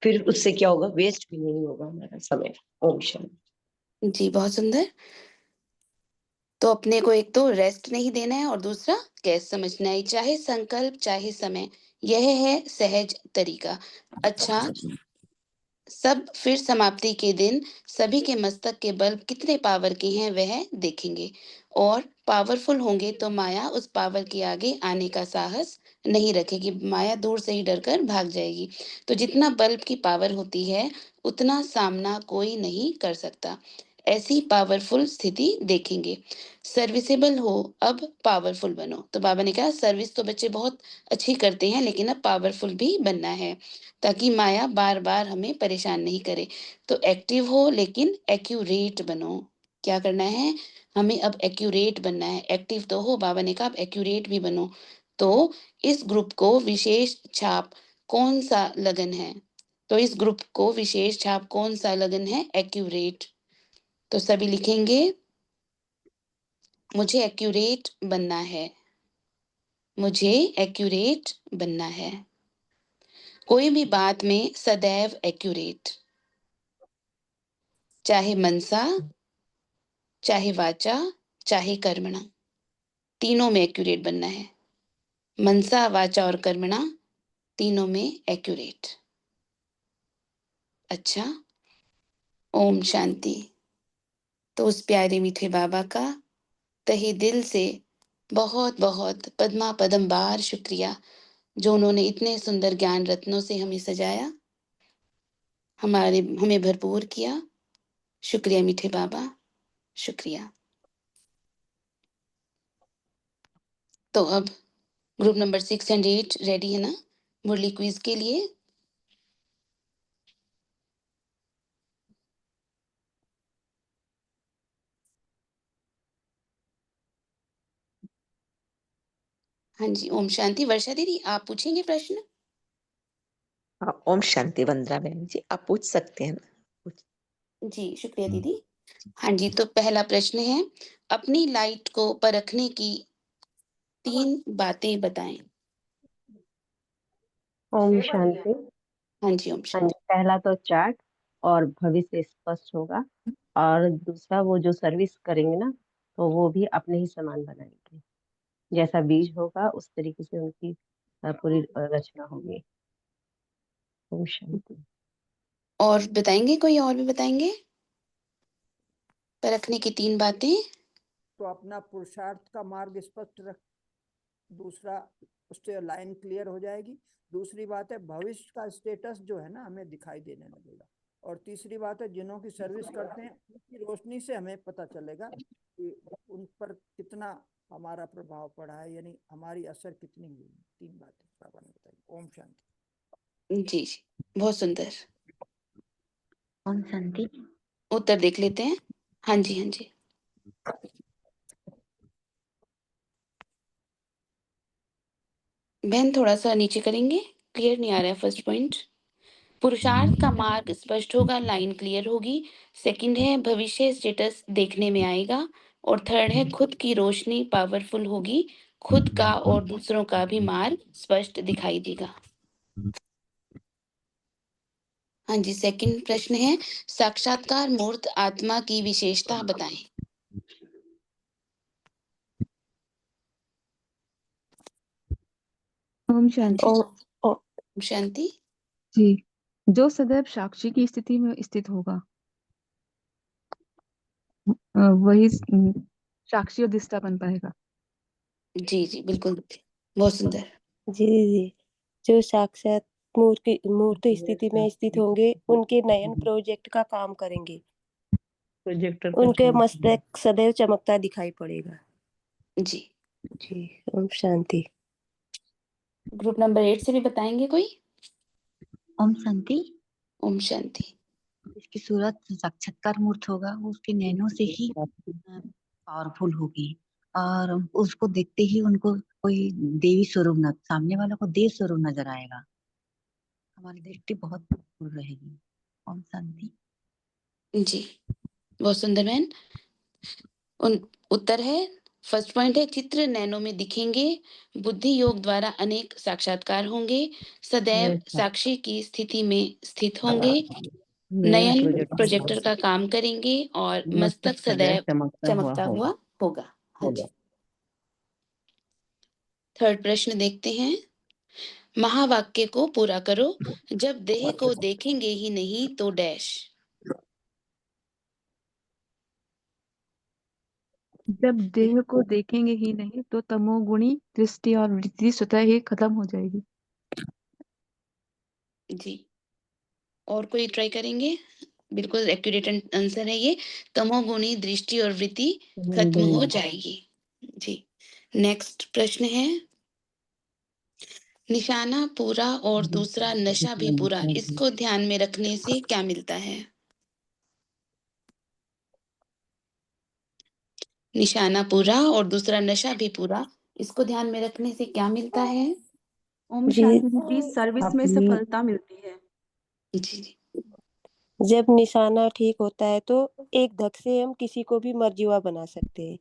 फिर उससे क्या होगा, वेस्ट भी नहीं होगा हमारा समय। ओम शांति। जी, बहुत सुंदर। तो अपने को एक तो रेस्ट नहीं देना है और दूसरा कैसे समझना है, चाहे संकल्प चाहे समय, यह है सहज तरीका। अच्छा, सब फिर समाप्ति के दिन सभी के मस्तक के बल्ब कितने पावर के हैं वह देखेंगे, और पावरफुल होंगे तो माया उस पावर के आगे आने का साहस नहीं रखेगी, माया दूर से ही डरकर भाग जाएगी। तो जितना बल्ब की पावर होती है उतना सामना कोई नहीं कर सकता, ऐसी पावरफुल स्थिति देखेंगे। सर्विसेबल हो, अब पावरफुल बनो। तो बाबा ने कहा सर्विस तो बच्चे बहुत अच्छी करते हैं लेकिन अब पावरफुल भी बनना है, ताकि माया बार बार हमें परेशान नहीं करे। तो एक्टिव हो लेकिन एक्यूरेट बनो। क्या करना है, हमें अब एक्यूरेट बनना है। एक्टिव तो हो, बाबा ने कहा अब एक्यूरेट भी बनो। तो इस ग्रुप को विशेष छाप कौन सा लगन है, तो इस ग्रुप को विशेष छाप कौन सा लगन है, एक्यूरेट। तो सभी लिखेंगे मुझे एक्यूरेट बनना है, मुझे एक्यूरेट बनना है। कोई भी बात में सदैव एक्यूरेट, चाहे मनसा चाहे वाचा चाहे कर्मणा, तीनों में एक्यूरेट बनना है। मनसा वाचा और कर्मणा तीनों में एक्यूरेट। अच्छा, ओम शांति। तो उस प्यारे मीठे बाबा का तहे दिल से बहुत बहुत पद्मा पदम बार शुक्रिया, जो उन्होंने इतने सुंदर ज्ञान रत्नों से हमें सजाया, हमें भरपूर किया। शुक्रिया मीठे बाबा, शुक्रिया। तो अब ग्रुप नंबर 6 एंड 8 रेडी है ना मुरली क्विज के लिए? हाँ जी, ओम शांति। वर्षा दीदी आप पूछेंगे प्रश्न? हाँ, ओम शांति वंदना बहन जी, आप पूछ सकते हैं ना। जी, शुक्रिया दीदी। हाँ जी, तो पहला प्रश्न है, अपनी लाइट को परखने की 3 बातें बताएं। ओम शांति। हाँ जी, ओम हाँ शांति। जी, पहला तो चार्ट और भविष्य स्पष्ट होगा, और दूसरा वो जो सर्विस करेंगे ना तो वो भी अपने ही समान बनाएंगे, जैसा बीज होगा उस तरीके से उनकी पूरी रचना होगी। ओम शांति। और बताएंगे, कोई और भी बताएंगे परखने की 3 बातें? तो अपना पुरुषार्थ का मार्ग स्पष्ट रख, दूसरा उससे लाइन क्लियर हो जाएगी। दूसरी बात है भविष्य का स्टेटस जो है ना हमें दिखाई देने लगेगा। और तीसरी बात है जिन्हों की सर्विस करते हैं उनकी रोशनी से हमें पता चलेगा कि उन पर कितना हमारा प्रभाव पड़ा है, यानी हमारी असर कितनी हुई। 3 बातें बाबा ने बताई। ओम शांति। जी जी, बहुत सुंदर। ओम शांति। उत्तर देख लेते हैं। हाँ जी, हाँ जी। बहन थोड़ा सा नीचे करेंगे, क्लियर नहीं आ रहा है फर्स्ट पॉइंट। पुरुषार्थ का मार्ग स्पष्ट होगा, लाइन क्लियर होगी। सेकंड है भविष्य स्टेटस देखने में आएगा। और थर्ड है खुद की रोशनी पावरफुल होगी, खुद का और दूसरों का भी मार्ग स्पष्ट दिखाई देगा। हाँ जी, सेकंड प्रश्न है, साक्षात्कार मूर्त आत्मा की विशेषता बताएं। ओम शांति। ओम शांति। जी, जो सदैव साक्षी की स्थिति में स्थित होगा वही साक्षी और दृष्टा बन पाएगा। जी जी बिल्कुल, बहुत सुंदर। जी जी, जो साक्षात मूर्त स्थिति में स्थित होंगे उनके नयन प्रोजेक्ट का काम करेंगे, प्रोजेक्टर का उनके काम मस्तक सदैव चमकता दिखाई पड़ेगा। जी जी, ओम शांति। ग्रुप नंबर 8 से भी बताएंगे कोई? ओम शांति। ओम शांति। जिसकी सूरत साक्षात्कार मूर्त होगा वो उसके नैनों से ही पावरफुल होगी और उसको देखते ही उनको कोई देवी स्वरूप न, सामने वालों को देव स्वरूप नजर आएगा। हमारी दृष्टि बहुत पावरफुल रहेगी। ओम शांति। जी बहुत सुंदर बहन। उत्तर है, फर्स्ट पॉइंट है, चित्र नैनो में दिखेंगे, बुद्धि योग द्वारा अनेक साक्षात्कार होंगे, सदैव साक्षी की स्थिति में स्थित होंगे, नयन प्रोजेक्टर का काम करेंगे और मस्तक सदैव चमकता हुआ होगा। हाँ जी। थर्ड प्रश्न देखते हैं। महावाक्य को पूरा करो। जब देह को देखेंगे ही नहीं तो डैश। जब देह को देखेंगे ही नहीं तो तमोगुणी दृष्टि और वृत्ति स्वतः ही खत्म हो जाएगी। जी, और कोई ट्राई करेंगे? बिल्कुल एक्यूरेट आंसर है ये, तमोगुणी दृष्टि और वृत्ति खत्म हो जाएगी। जी, नेक्स्ट प्रश्न है, निशाना पूरा और दूसरा नशा भी पूरा, इसको ध्यान में रखने से क्या मिलता है? निशाना पूरा और दूसरा नशा भी पूरा, इसको ध्यान में रखने से क्या मिलता है? ओम शांति दीदी, सर्विस में सफलता मिलती है। जी जी। जब निशाना ठीक होता है तो एक धक से हम किसी को भी मर्जीवा बना सकते हैं।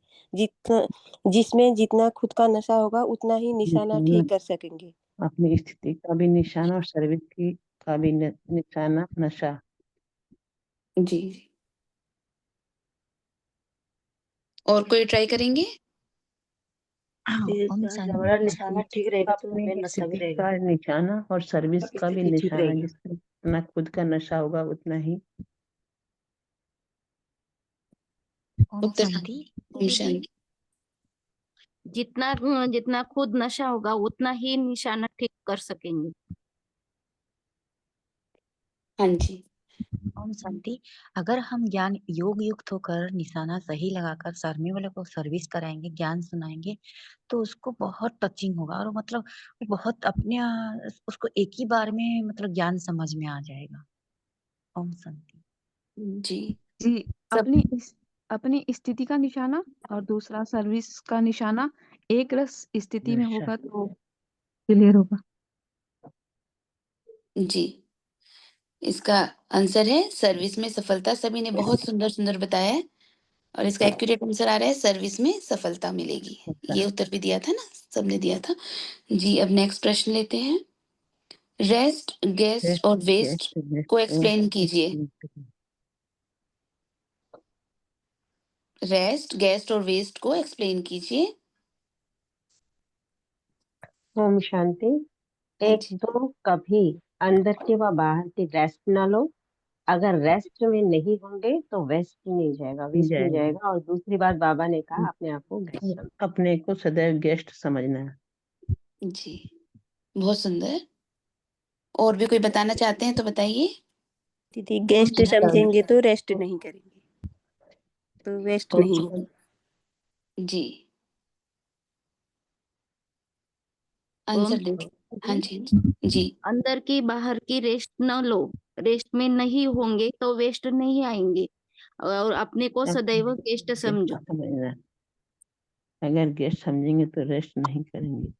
जिसमें जितना खुद का नशा होगा उतना ही निशाना ठीक कर सकेंगे। अपनी स्थिति का भी निशाना और सर्विस की का भी निशाना नशा। जी, और कोई ट्राई करेंगे? हमारा निशाना ठीक रहेगा तो अपनी हमें नशा भी स्थिति रहेगा। का निशाना और सर्विस का भी स्थिति ठीक निशाना, रहेगी। जिसमें जितना खुद का नशा होगा उतना ही। उत्तर ओम दीदी, शांति। जितना जितना खुद नशा होगा उतना ही निशाना ठीक कर सकेंगे। हाँ जी। ओम शांति। अगर हम ज्ञान योग युक्त होकर निशाना सही लगाकर सामने वाले को सर्विस कराएंगे, ज्ञान सुनाएंगे, तो उसको बहुत टचिंग होगा और मतलब बहुत अपने उसको एक ही बार में मतलब ज्ञान समझ में आ जाएगा। ओम शांति। जी जी, अपनी स्थिति का निशाना और दूसरा सर्विस का निशाना एक रस स्थिति में होगा तो क्लियर होगा। जी, इसका आंसर है सर्विस में सफलता। सभी ने बहुत सुंदर सुंदर बताया है और इसका एक्यूरेट आंसर आ रहा है, सर्विस में सफलता मिलेगी। ये उत्तर भी दिया था ना, सबने दिया था। जी, अब नेक्स्ट प्रश्न लेते हैं। रेस्ट, गेस्ट और वेस्ट को एक्सप्लेन कीजिए। रेस्ट, गेस्ट और वेस्ट को एक्सप्लेन कीजिए। ओम शांति। एक दो कभी अंदर के व बाहर की रेस्ट ना लो। अगर रेस्ट में नहीं होंगे तो वेस्ट नहीं जाएगा, वेस्ट नहीं जाएगा। और दूसरी बात बाबा ने कहा अपने आप को गेस्ट समझो। अपने को सदैव गेस्ट समझना है। जी, बहुत सुंदर। और भी कोई बताना चाहते हैं तो बताइए। दीदी, गेस्ट समझेंगे तो रेस्ट नहीं करेंगे, तो वेस्ट नहीं होगा। जी, आंसर दे। हाँ जी जी। अंदर की बाहर की रेस्ट न लो। रेस्ट में नहीं होंगे तो वेस्ट नहीं आएंगे और अपने को सदैव गेस्ट समझो। अगर गेस्ट समझेंगे तो रेस्ट नहीं करेंगे।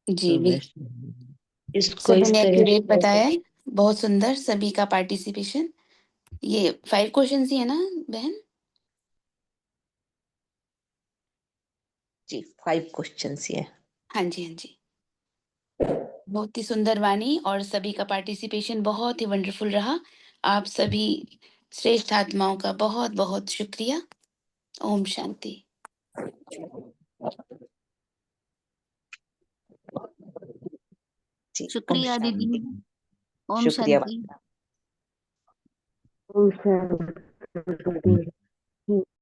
जी तो बिल्कुल, सभी ने एक्यूरेट बताया है। बहुत सुंदर, सभी का पार्टिसिपेशन। ये 5 क्वेश्चंस ही है ना बहन? जी 5 क्वेश्चंस ही है। हाँ जी हाँ जी। बहुत ही सुंदर वाणी और सभी का पार्टिसिपेशन बहुत ही वंडरफुल रहा। आप सभी श्रेष्ठ आत्माओं का बहुत बहुत शुक्रिया। ओम शांति। जी, शुक्रिया दीदी। ओम शुक्रिया शांति। वंदना। ओम शांति।